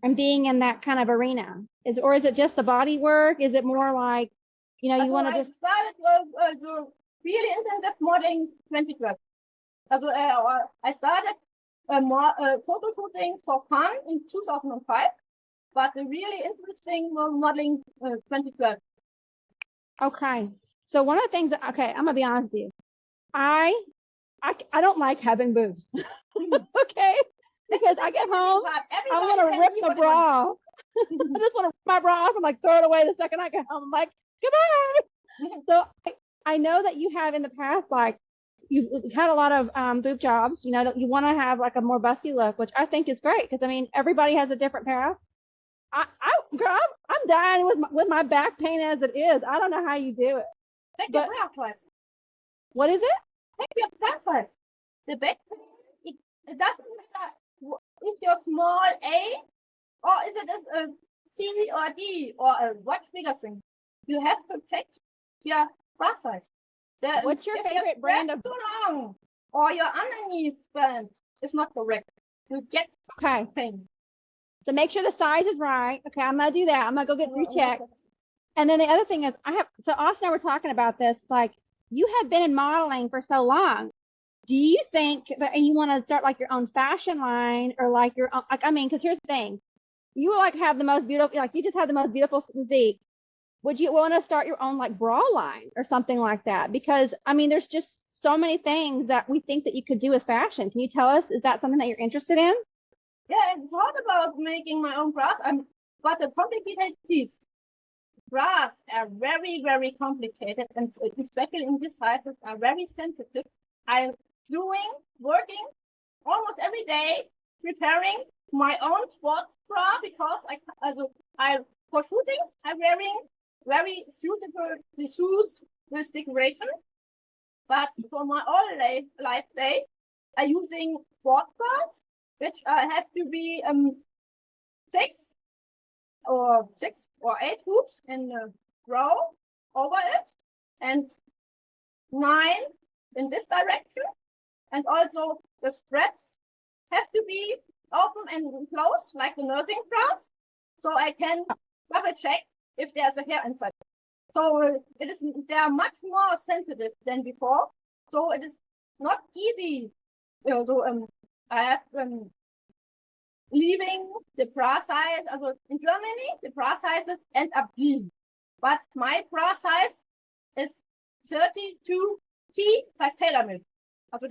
and being in that kind of arena. Or is it just the body work? Is it more like, you want to just I started really intensive modeling 2012. I started more photo shooting for fun in 2005, but the really interesting was modeling 2012. Okay. So one of the things okay, I'm gonna be honest with you. I don't like having boobs. Okay. Because I get home, I want to rip the bra off. I just want to rip my bra off and like throw it away the second I get home. I'm like, goodbye. So I know that you have in the past, like you've had a lot of boob jobs, you know, you want to have like a more busty look, which I think is great because I mean, everybody has a different path. Girl, I'm dying with my back pain as it is. I don't know how you do it. Take your bra size. What is it? Take your bra size. The back pain, it doesn't matter if you're small A or is it a C or D or a what figure thing. You have to check your bra size. What's your favorite brand of too long or your underneath band is not correct. You get pain. So make sure the size is right. Okay, I'm gonna do that. I'm gonna go get rechecked. And then the other thing is so Austin and I were talking about this, like you have been in modeling for so long. Do you think that you want to start like your own fashion line or like your own, like, I mean, because here's the thing, you like have the most beautiful, like you just have the most beautiful physique. Would you want to start your own like bra line or something like that? Because I mean, there's just so many things that we think that you could do with fashion. Can you tell us, is that something that you're interested in? Yeah, it's hard about making my own bras. But the complicated piece, bras are very, very complicated, and especially in these sizes are very sensitive. I'm working almost every day, preparing my own sports bra because for shootings I'm wearing very suitable shoes with decoration. But for my all life day, I'm using sport bras, which have to be 6 or 8 hoops in a row over it, and 9 in this direction, and also the straps have to be open and closed like the nursing bras, so I can double check if there's a hair inside. So they are much more sensitive than before. So it is not easy. I have leaving the bra size. Also in Germany, the bra sizes end up being, but my bra size is 32T by tailor-made. Also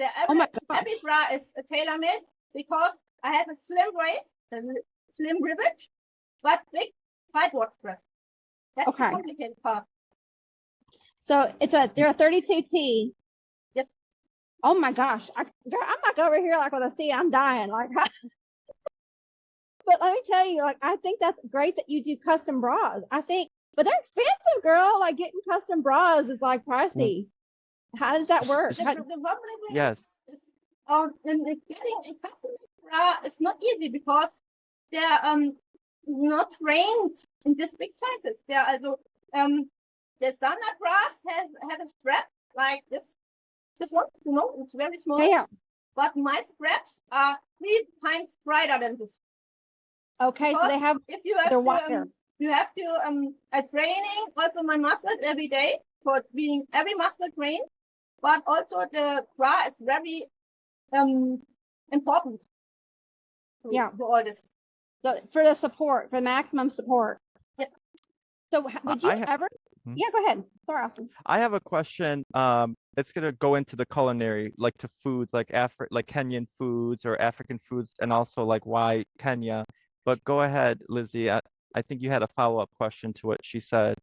every bra is a tailor-made because I have a slim waist, a slim ribage, but big sidewalk press. That's the complicated part. So they're a 32T. Yes. Oh my gosh. I'm like over here like with a C, I'm dying. Like, but let me tell you, like, I think that's great that you do custom bras. But they're expensive, girl. Like getting custom bras is like pricey. How does that work? Yes. Getting a custom bra is not easy because they're not trained in these big sizes. They're also the standard bras have a strap like this one, you know, it's very small. Yeah. But my straps are 3 times brighter than this. Okay, because so they have, if you have they're to, wider. You have to training also my muscles every day for being every muscle trained, but also the bra is very important. Yeah. For all this. So for the support, for maximum support. Yes. So did you ever? Yeah, go ahead. Sorry, Austin. I have a question. It's gonna go into the culinary, like to foods, like Kenyan foods or African foods, and also like why Kenya. But go ahead, Lizzie. I think you had a follow-up question to what she said.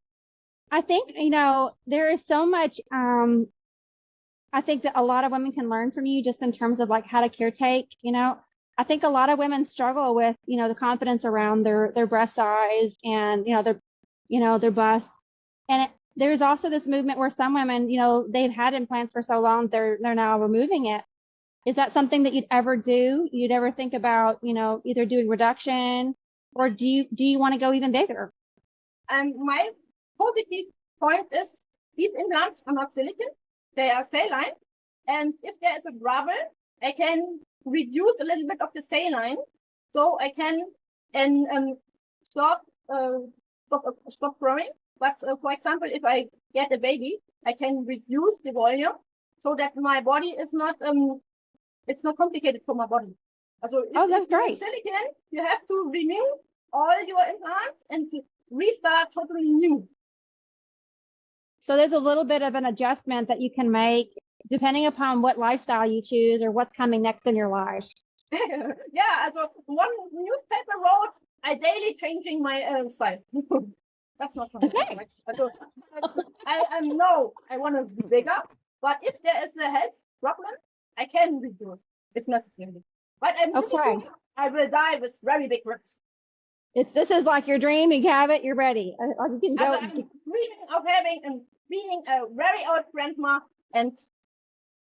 I think, you know, there is so much, I think that a lot of women can learn from you just in terms of like how to caretake, you know. I think a lot of women struggle with, you know, the confidence around their breast size and, their bust. And there's also this movement where some women, you know, they've had implants for so long, they're now removing it. Is that something that you'd ever do? You'd ever think about, you know, either doing reduction or do you want to go even bigger? My positive point is these implants are not silicone, they are saline. And if there is a rubber, I can reduce a little bit of the saline, so I can stop growing. But for example, if I get a baby, I can reduce the volume so that my body is not it's not complicated for my body. So if, Oh, that's if you're great. silicon, you have to remove all your implants and to restart totally new. So there's a little bit of an adjustment that you can make depending upon what lifestyle you choose or what's coming next in your life. Yeah, so one newspaper wrote, I daily changing my style. That's not Okay. right? So, I know I want to be bigger, but if there is a health problem, I can reduce if necessary. But I'm pretty Okay. sure I will die with very big ribs. If this is like your dream, you have it, you're ready. You can go. I'm dreaming of having and being a very old grandma and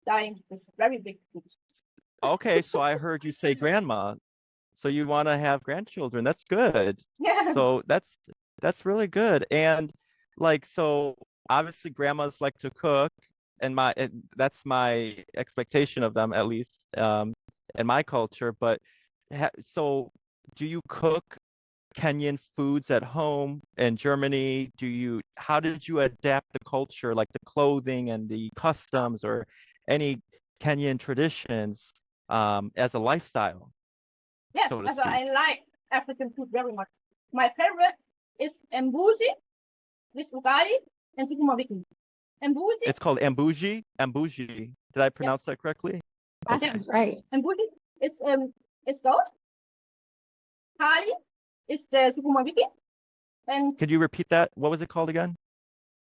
dying with very big boobs. Okay, so I heard you say grandma. So you want to have grandchildren. That's good. Yeah. So that's really good. And like so obviously grandmas like to cook and that's my expectation of them at least in my culture. But so do you cook Kenyan foods at home in Germany? How did you adapt the culture, like the clothing and the customs or any Kenyan traditions as a lifestyle, Yes, so to also speak? I like African food very much. My favorite is mbuzi with ugali and sukuma wiki. Mbuzi. It's called ambuji. Ambuji. Did I pronounce that correctly? That Okay. sounds right. Mbuzi is goat. Kali is the sukuma wiki. And Could you repeat that? What was it called again?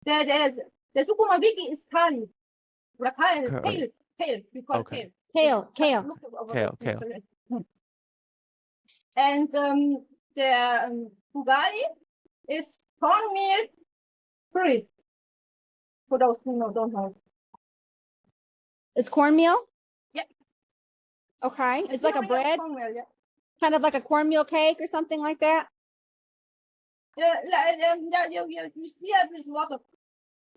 the sukuma wiki is kali. Or kale, Kale. kale. We call Okay. it Kale, kale. kale. Kale. And the ugali is cornmeal free. For those who don't know. It's cornmeal? Yeah. Okay. It's like a Cornmeal, bread, cornmeal, yeah. kind of like a cornmeal cake or something like that. Yeah, you steer it with water.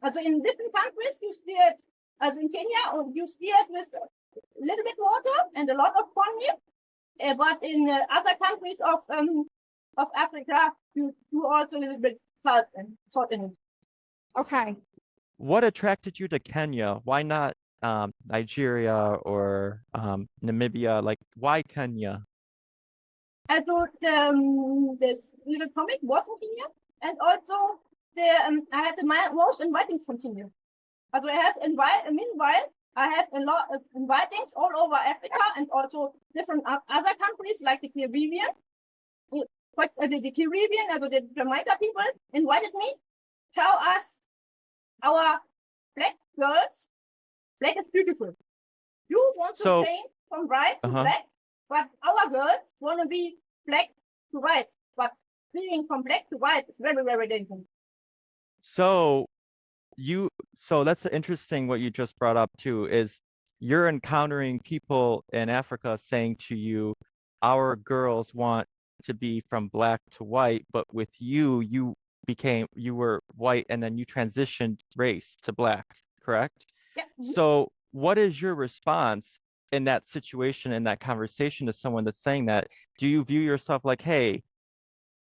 Also in different countries, you steer it, as in Kenya, you steer it with a little bit water and a lot of cornmeal. But in other countries of Africa, you do also a little bit salt in it. Okay. What attracted you to Kenya? Why not Nigeria or Namibia? Like, why Kenya? I thought this little comic was in Kenya, and also I had the most invitings from Kenya. Also I have meanwhile I have a lot of invitings all over Africa and also different other countries like the Caribbean. The Caribbean, also the Jamaica people invited me. Tell us our black girls, black is beautiful. You want to change from white to black, but our girls want to be black to white. But being from black to white is very, very dangerous. So that's interesting what you just brought up too, is you're encountering people in Africa saying to you, our girls want to be from black to white, but with you were white and then you transitioned race to black, correct? Yeah. So what is your response in that situation, in that conversation to someone that's saying that? Do you view yourself like, hey,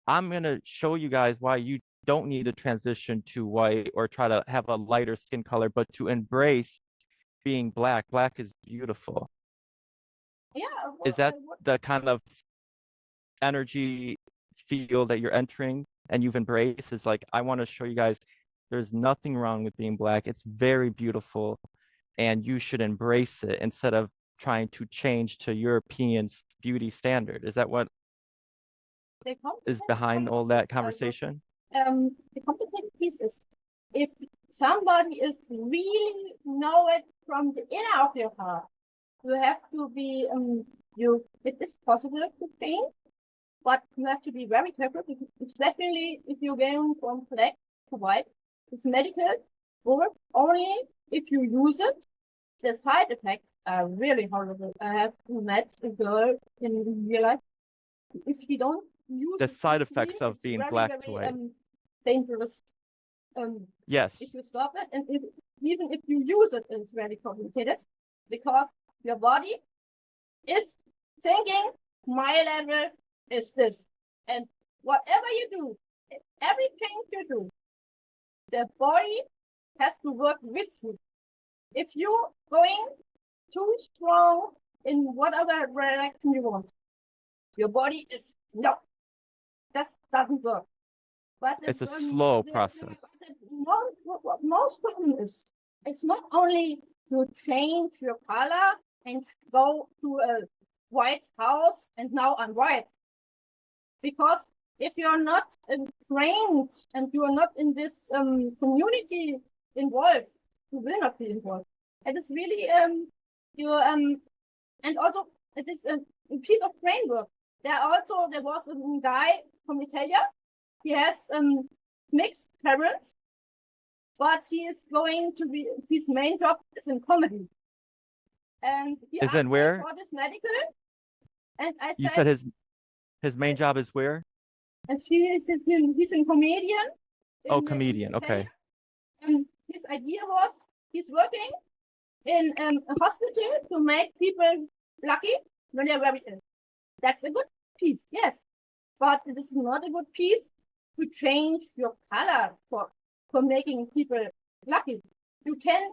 I'm gonna show you guys why you don't need to transition to white or try to have a lighter skin color, but to embrace being black. Black is beautiful. Yeah. Is that the kind of energy field that you're entering and you've embraced? Is like, I want to show you guys there's nothing wrong with being black. It's very beautiful and you should embrace it instead of trying to change to European beauty standard. Is that what is behind all that conversation? The complicated piece is if somebody is really know it from the inner of your heart, you have to be it is possible to change, but you have to be very careful, especially if you're going from black to white. It's medical work only if you use it. The side effects are really horrible. I have met a girl in real life. If you don't use the side effects of being very, black very, to white. Dangerous. Yes. If you stop it, and even if you use it, it's very complicated because your body is thinking my level is this, and whatever you do, everything you do, the body has to work with you. If you going too strong in whatever direction you want. Your body is no, that doesn't work. But It's a slow process. Most problem is it's not only to change your color and go to a white house and now I'm white. Because if you're not trained and you are not in this community involved, you will not be involved. It is really and also it is a piece of framework. There was a guy from Italy. He has mixed parents, but he is going to be his main job is in comedy. And he Is in where? for this medical. And I said, You said his main job is where? And he's a comedian. Oh, comedian. Okay. And his idea was he's working in a hospital to make people lucky when they're very ill. That's a good piece, yes. But it is not a good piece to change your color for making people lucky. You can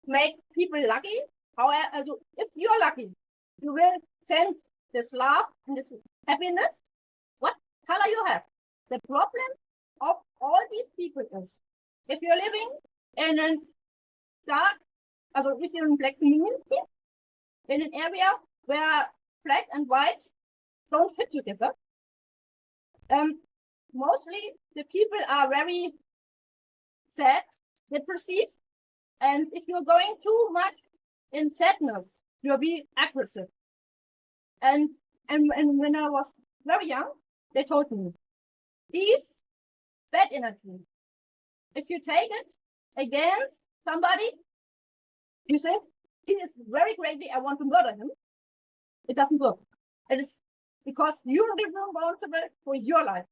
make people lucky. However, if you're lucky, you will send this love and this happiness. What color you have? The problem of all these people is if you're living in a dark, if you're in black community, in an area where black and white don't fit together, mostly the people are very sad, depressive, and if you're going too much in sadness, you'll be aggressive. And when I was very young, they told me, these bad energy, if you take it against somebody, you say, he is very crazy, I want to murder him. It doesn't work. It is because you're responsible for your life.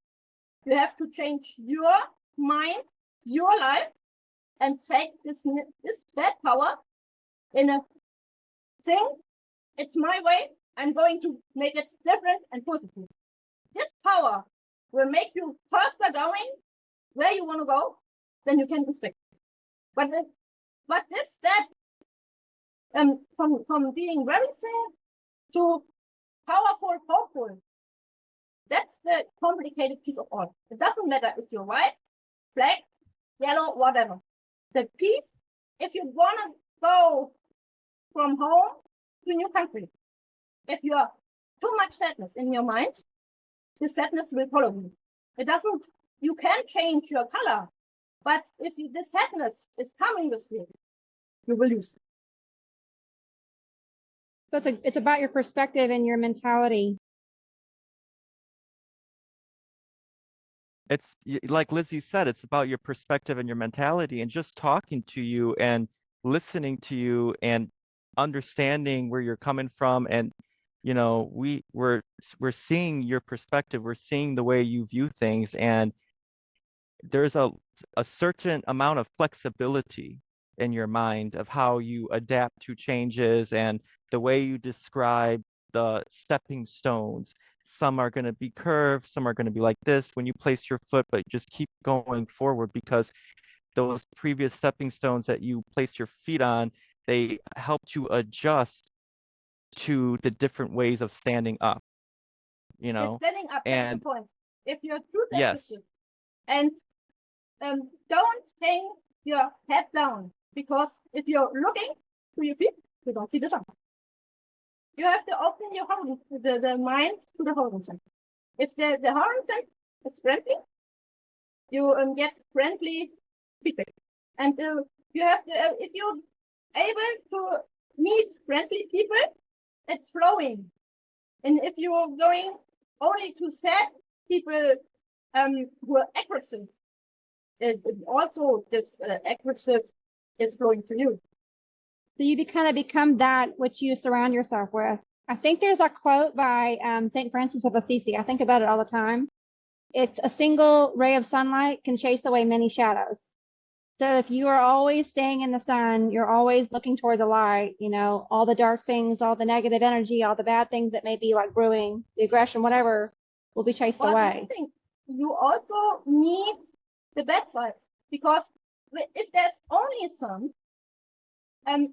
You have to change your mind, your life, and take this bad power in a thing. It's my way. I'm going to make it different and positive. This power will make you faster going where you want to go than you can expect. But this step from being very sad to powerful, hopeful, that's the complicated piece of all. It doesn't matter if you're white, black, yellow, whatever. The piece, if you want to go from home to a new country, if you are too much sadness in your mind, the sadness will follow you. It doesn't, you can change your color, but if the sadness is coming with you, you will lose. So it's about your perspective and your mentality. It's like Lizzie said, it's about your perspective and your mentality, and just talking to you and listening to you and understanding where you're coming from. And we're seeing your perspective, we're seeing the way you view things, and there's a certain amount of flexibility in your mind of how you adapt to changes and the way you describe the stepping stones. Some are going to be curved, some are going to be like this when you place your foot, but just keep going forward because those previous stepping stones that you placed your feet on, they helped you adjust to the different ways of standing up, Standing up, that's the point. If you're too yes, and don't hang your head down, because if you're looking to your feet, you don't see the sun. You have to open your the mind to the horizon. If the horizon is friendly, you get friendly feedback. And you have to, if you're able to meet friendly people, it's flowing. And if you're going only to sad people who are aggressive, also this aggressive is flowing to you. So you kind of become that which you surround yourself with. I think there's a quote by St. Francis of Assisi. I think about it all the time. It's a single ray of sunlight can chase away many shadows. So if you are always staying in the sun, you're always looking toward the light, all the dark things, all the negative energy, all the bad things that may be like brewing, the aggression, whatever, will be chased away. You also need the bad sides, because if there's only sun,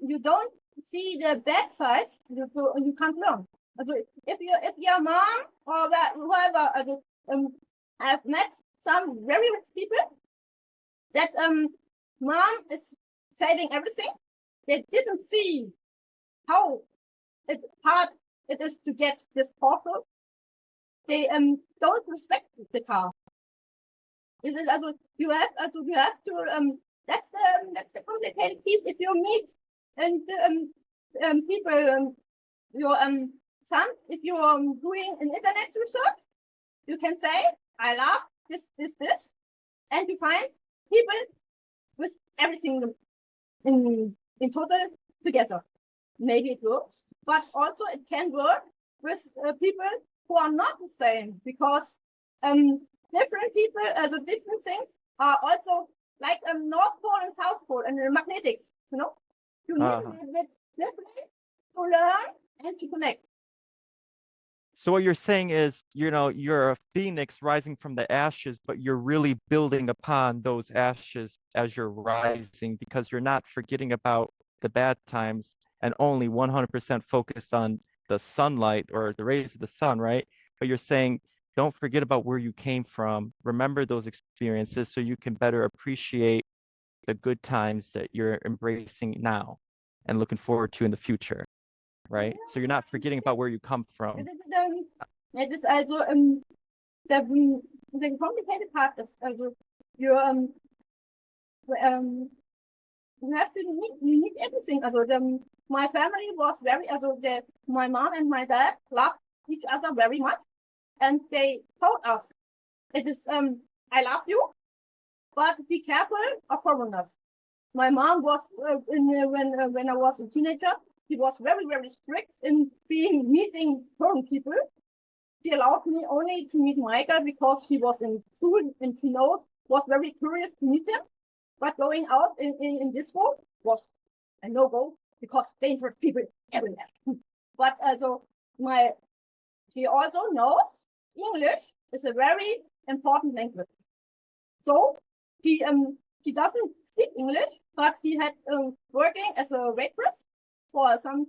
you don't see the bad side, you can't learn. Also, if your mom or whoever, I've met some very rich people that mom is saving everything. They didn't see how hard it is to get this portal. They don't respect the car. It is also you have to that's the complicated piece. If you meet and people your if you're doing an internet research, you can say I love this, and you find people with everything in total together. Maybe it works, but also it can work with people who are not the same, because different people, also different things are also like North Pole and South Pole and magnetics, you know? You need a little bit different to learn and to connect. So what you're saying is, you're a phoenix rising from the ashes, but you're really building upon those ashes as you're rising, because you're not forgetting about the bad times and only 100% focused on the sunlight or the rays of the sun, right? But you're saying, don't forget about where you came from. Remember those experiences so you can better appreciate the good times that you're embracing now and looking forward to in the future, right? So you're not forgetting about where you come from. It is also the complicated part is also you have to you need everything. Also my family was very my mom and my dad loved each other very much, and they told us it is I love you, but be careful of foreigners. My mom was when I was a teenager, she was very, very strict in meeting foreign people. She allowed me only to meet Michael because he was in school and she was very curious to meet him. But going out in this world was a no-go because dangerous people everywhere. But also she also knows English is a very important language. So he doesn't speak English, but he had working as a waitress for some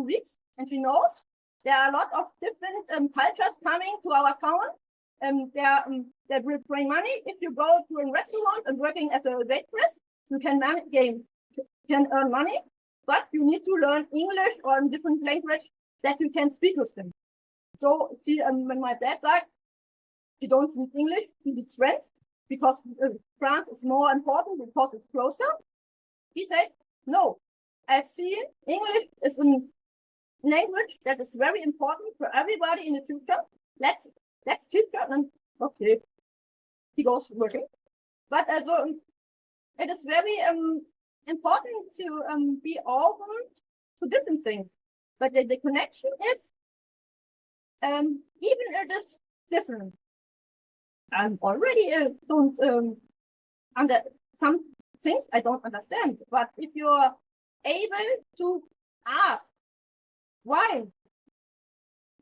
weeks, and she knows there are a lot of different cultures coming to our town. They will bring money. If you go to a restaurant and working as a waitress, you can earn money, but you need to learn English or a different language that you can speak with them. So when my dad said he don't speak English, he needs French because France is more important because it's closer. He said, no, I've seen English is a language that is very important for everybody in the future. Let's teach them. And okay, he goes working. But also, it is very important to be open to different things. But the connection is, even it is different. I'm already don't under some things I don't understand. But if you're able to ask why,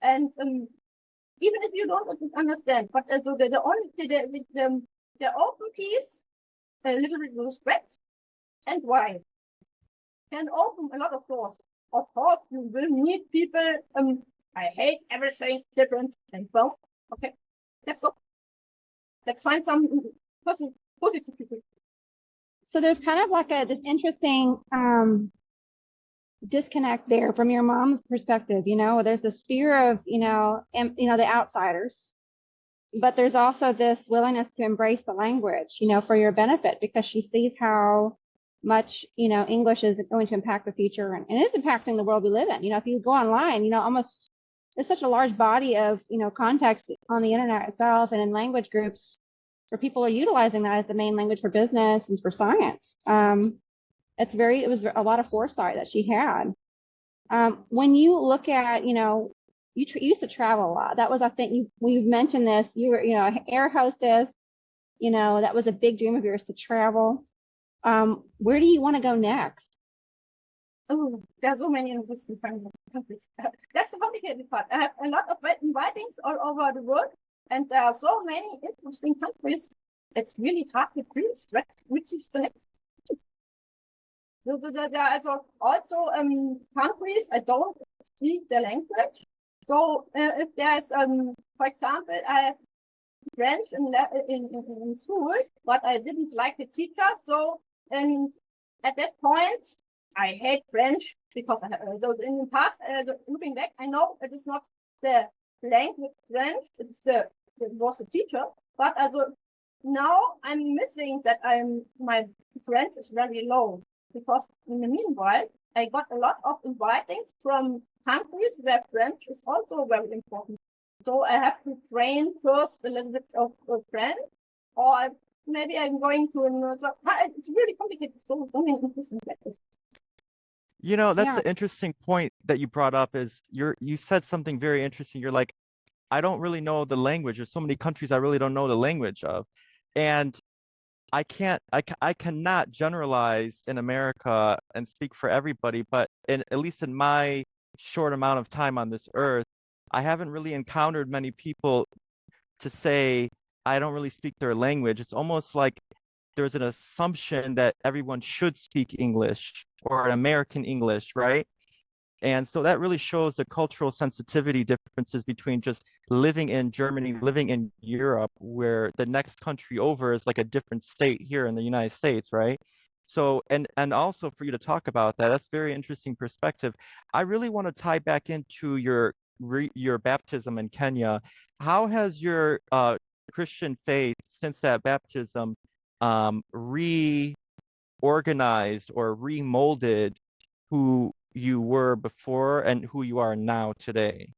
and even if you don't understand, but also the open piece, a little bit respect, and why can open a lot of doors. Of course, you will meet people. I hate everything different and boom. Okay, let's go. Let's find some positive people. So there's kind of like this interesting disconnect there from your mom's perspective. There's this fear of the outsiders, but there's also this willingness to embrace the language for your benefit, because she sees how much English is going to impact the future, and it is impacting the world we live in. If you go online, almost there's such a large body of context on the internet itself and in language groups where people are utilizing that as the main language for business and for science. It was a lot of foresight that she had. When you look at, you used to travel a lot. That was, I think, you've mentioned this. You were, an air hostess. That was a big dream of yours, to travel. Where do you want to go next? Oh, there are so many interesting countries. That's the complicated part. I have a lot of invitings all over the world, and there are so many interesting countries. It's really hard to choose which is the next. So there are also countries I don't speak the language. So if there's for example, I have French in school, but I didn't like the teacher. So at that point, I hate French because in the past, looking back, I know it is not the language French, it was the teacher. But now I'm missing that my French is very low because in the meanwhile, I got a lot of invitings from countries where French is also very important. So I have to train first a little bit of French, or maybe I'm going to another. It's really complicated. So many interesting factors. You know, that's Yeah. an interesting point that you brought up is you said something very interesting. You're like, I don't really know the language. There's so many countries I really don't know the language of. And I cannot generalize in America and speak for everybody, but at least in my short amount of time on this earth, I haven't really encountered many people to say I don't really speak their language. It's almost like there's an assumption that everyone should speak English or an American English, right? And so that really shows the cultural sensitivity differences between just living in Germany, living in Europe, where the next country over is like a different state here in the United States, right? So, and also for you to talk about that, that's very interesting perspective. I really want to tie back into your baptism in Kenya. How has your Christian faith since that baptism reorganized or remolded who you were before and who you are now today?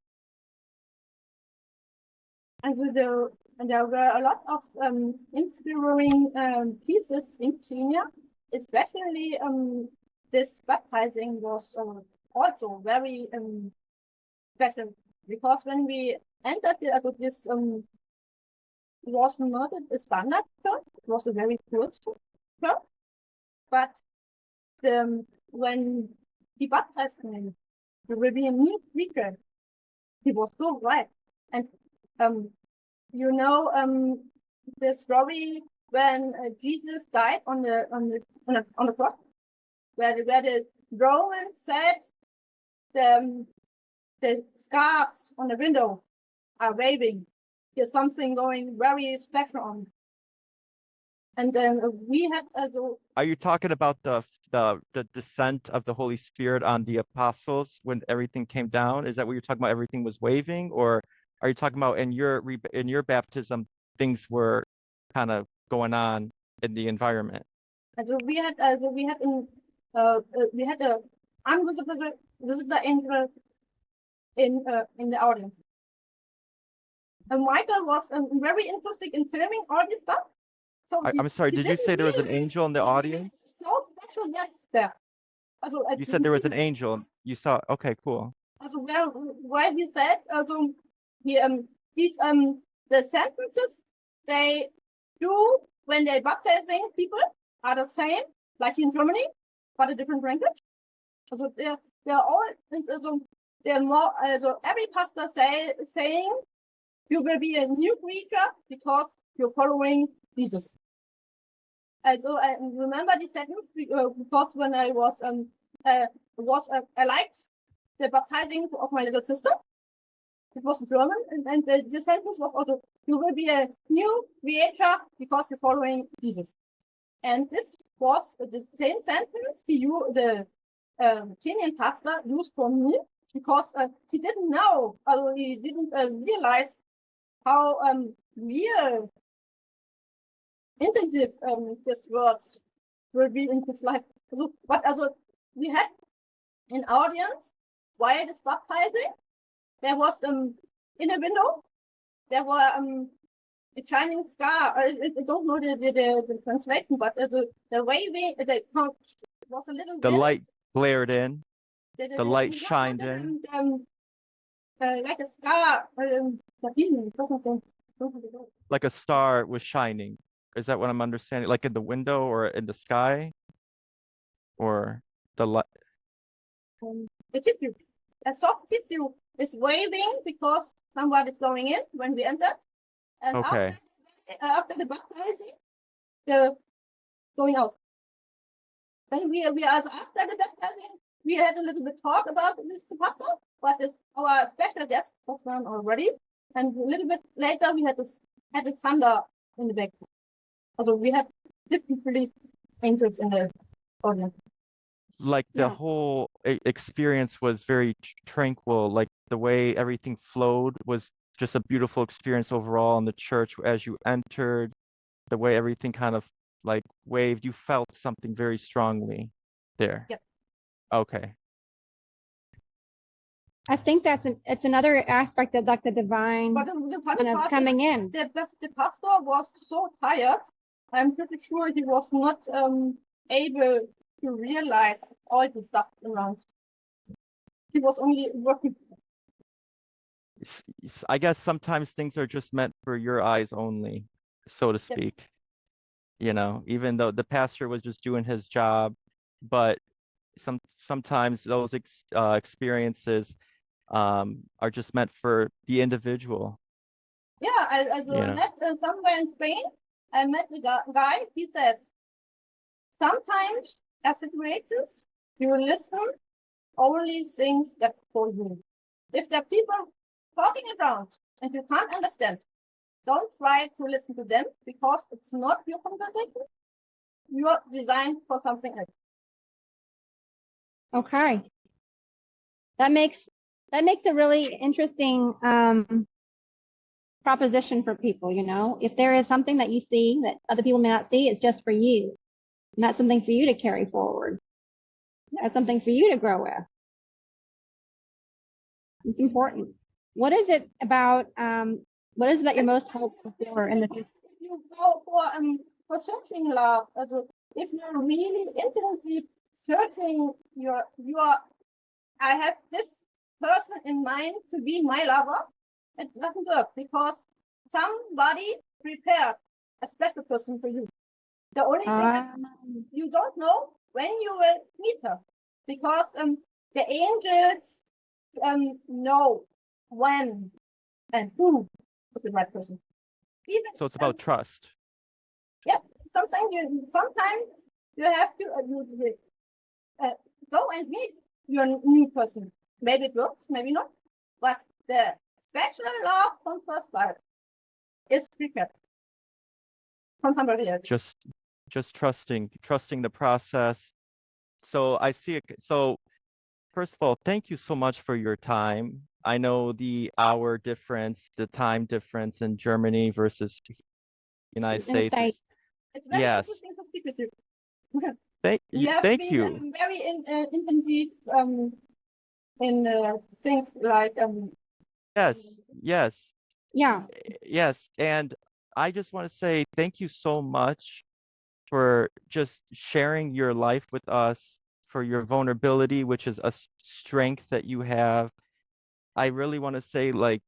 And there were a lot of inspiring pieces in Kenya, especially this baptizing was also very special because when we entered this was not a standard church, it was a very good church, but when he baptized me, there will be a new creature. He was so right. And you know the story when Jesus died on the cross, where the Romans said the scars on the window are waving. There's something going very special on. And then we had also. Are you talking about the descent of the Holy Spirit on the apostles when everything came down? Is that what you're talking about? Everything was waving, or are you talking about in your baptism things were kind of going on in the environment? Also we had a invisible visitor angel in the audience. And Michael was very interested in filming all this stuff. So I'm sorry, he did you didn't say there was an really angel in the audience? so special, yes, there. Also, You said there was an angel. You saw, okay, cool. Also, where he said, also, these the sentences they do when they baptizing people are the same, like in Germany, but a different language. Also, they're all, also, they're more, also, every pastor saying, you will be a new creature because you're following Jesus. Also, I remember this sentence because when I I liked the baptizing of my little sister. It was German, and the sentence was also, you will be a new creature because you're following Jesus. And this was the same sentence the Kenyan pastor used for me because he didn't know, he didn't realize how real intensive these words will be in his life. But we had an audience while this baptizing. There was in a window there were a shining star. I don't know the translation, but the waving was a little The wind. light glared in, the light shined in. Like a star. Like a star was shining. Is that what I'm understanding? Like in the window or in the sky? Or the light? A tissue. A soft tissue is waving because someone is going in when we entered. And Okay. after the baptizing, the going out. Then we also after the baptizing, we had a little bit talk about this pastor, but it's our special guest was one already. And a little bit later, we had a thunder in the back. Also, we had different angels in the audience. Like the Yeah. whole experience was very tranquil. Like the way everything flowed was just a beautiful experience overall in the church as you entered. The way everything kind of like waved, you felt something very strongly there. Yes. Okay. I think it's another aspect of like the divine But the funny kind of part coming in. is the pastor was so tired. I'm pretty sure he was not able to realize all the stuff around. He was only working. I guess sometimes things are just meant for your eyes only, so to speak. You know, even though the pastor was just doing his job, but sometimes those experiences are just meant for the individual. Yeah, I You know. met somewhere in Spain. I met a guy. He says, sometimes as situations, you listen only things that for you. If there are people talking around and you can't understand, don't try to listen to them because it's not your conversation. You are designed for something else. Okay. That makes a really interesting proposition for people, you know. If there is something that you see that other people may not see, it's just for you. And that's something for you to carry forward. That's something for you to grow with. It's important. What is it about what is it that you're most hopeful for in the future? You go for searching love. Also, if you're really intensely searching I have this person in mind to be my lover, it doesn't work because somebody prepared a special person for you. The only thing is you don't know when you will meet her because the angels know when and who is the right person. Even So it's about trust. yeah, sometimes you have to go and meet your new person. Maybe it works, maybe not. But the special love from first sight is prepared from somebody else. Just trusting the process. So I see it. So first of all, thank you so much for your time. I know the hour difference, the time difference in Germany versus United States is, It's very yes. interesting to speak with you. Thank you. Thank you. Very intensive in things like Yes. Yeah. Yes. And I just want to say thank you so much for just sharing your life with us, for your vulnerability, which is a strength that you have. I really want to say, like,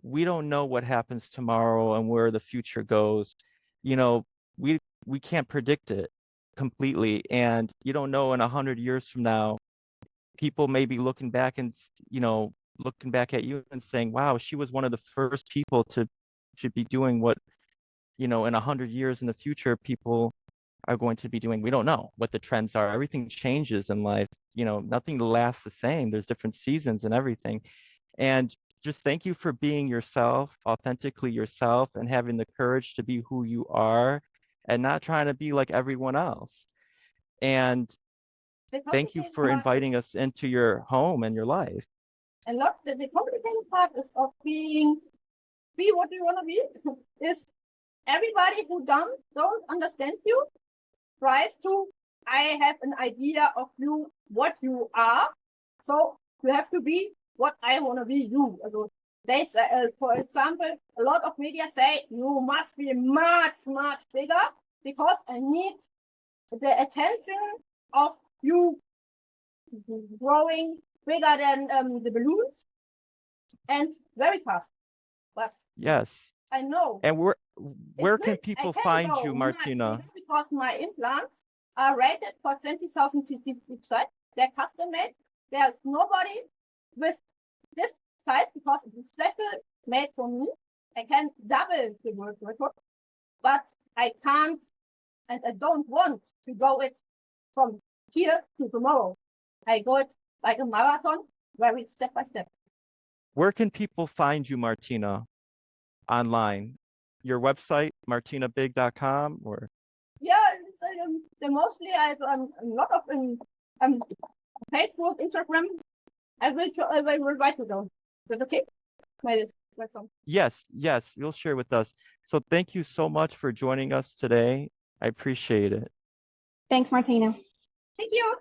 we don't know what happens tomorrow and where the future goes. You know, we can't predict it completely, and you don't know in 100 years from now, people may be looking back and looking back at you and saying, "Wow, she was one of the first people to be doing what, in 100 years in the future, people are going to be doing." We don't know what the trends are. Everything changes in life. Nothing lasts the same. There's different seasons and everything. And just thank you for being yourself, authentically yourself, and having the courage to be who you are and not trying to be like everyone else. And thank you for inviting us into your home and your life. a lot. The complicated part is of be what you want to be. Is everybody who don't understand you tries to. I have an idea of you, what you are. So you have to be what I want to be. You. Also, they say, for example, a lot of media say you must be much bigger because I need the attention of you growing bigger than the balloons and very fast. But yes, I know. And where can people find you, Martina? Because my implants are rated for 20,000 website. They're custom made. There's nobody with this size because it's special made for me. I can double the world record, but I can't and I don't want to go it from here to tomorrow. I go it like a marathon, very step by step. Where can people find you, Martina, online? Your website, martinabig.com, or Yeah, it's the mostly a lot of Facebook, Instagram. I will write to them. Is that okay? My song. yes, you'll share with us. So thank you so much for joining us today. I appreciate it. Thanks, Martina. Thank you.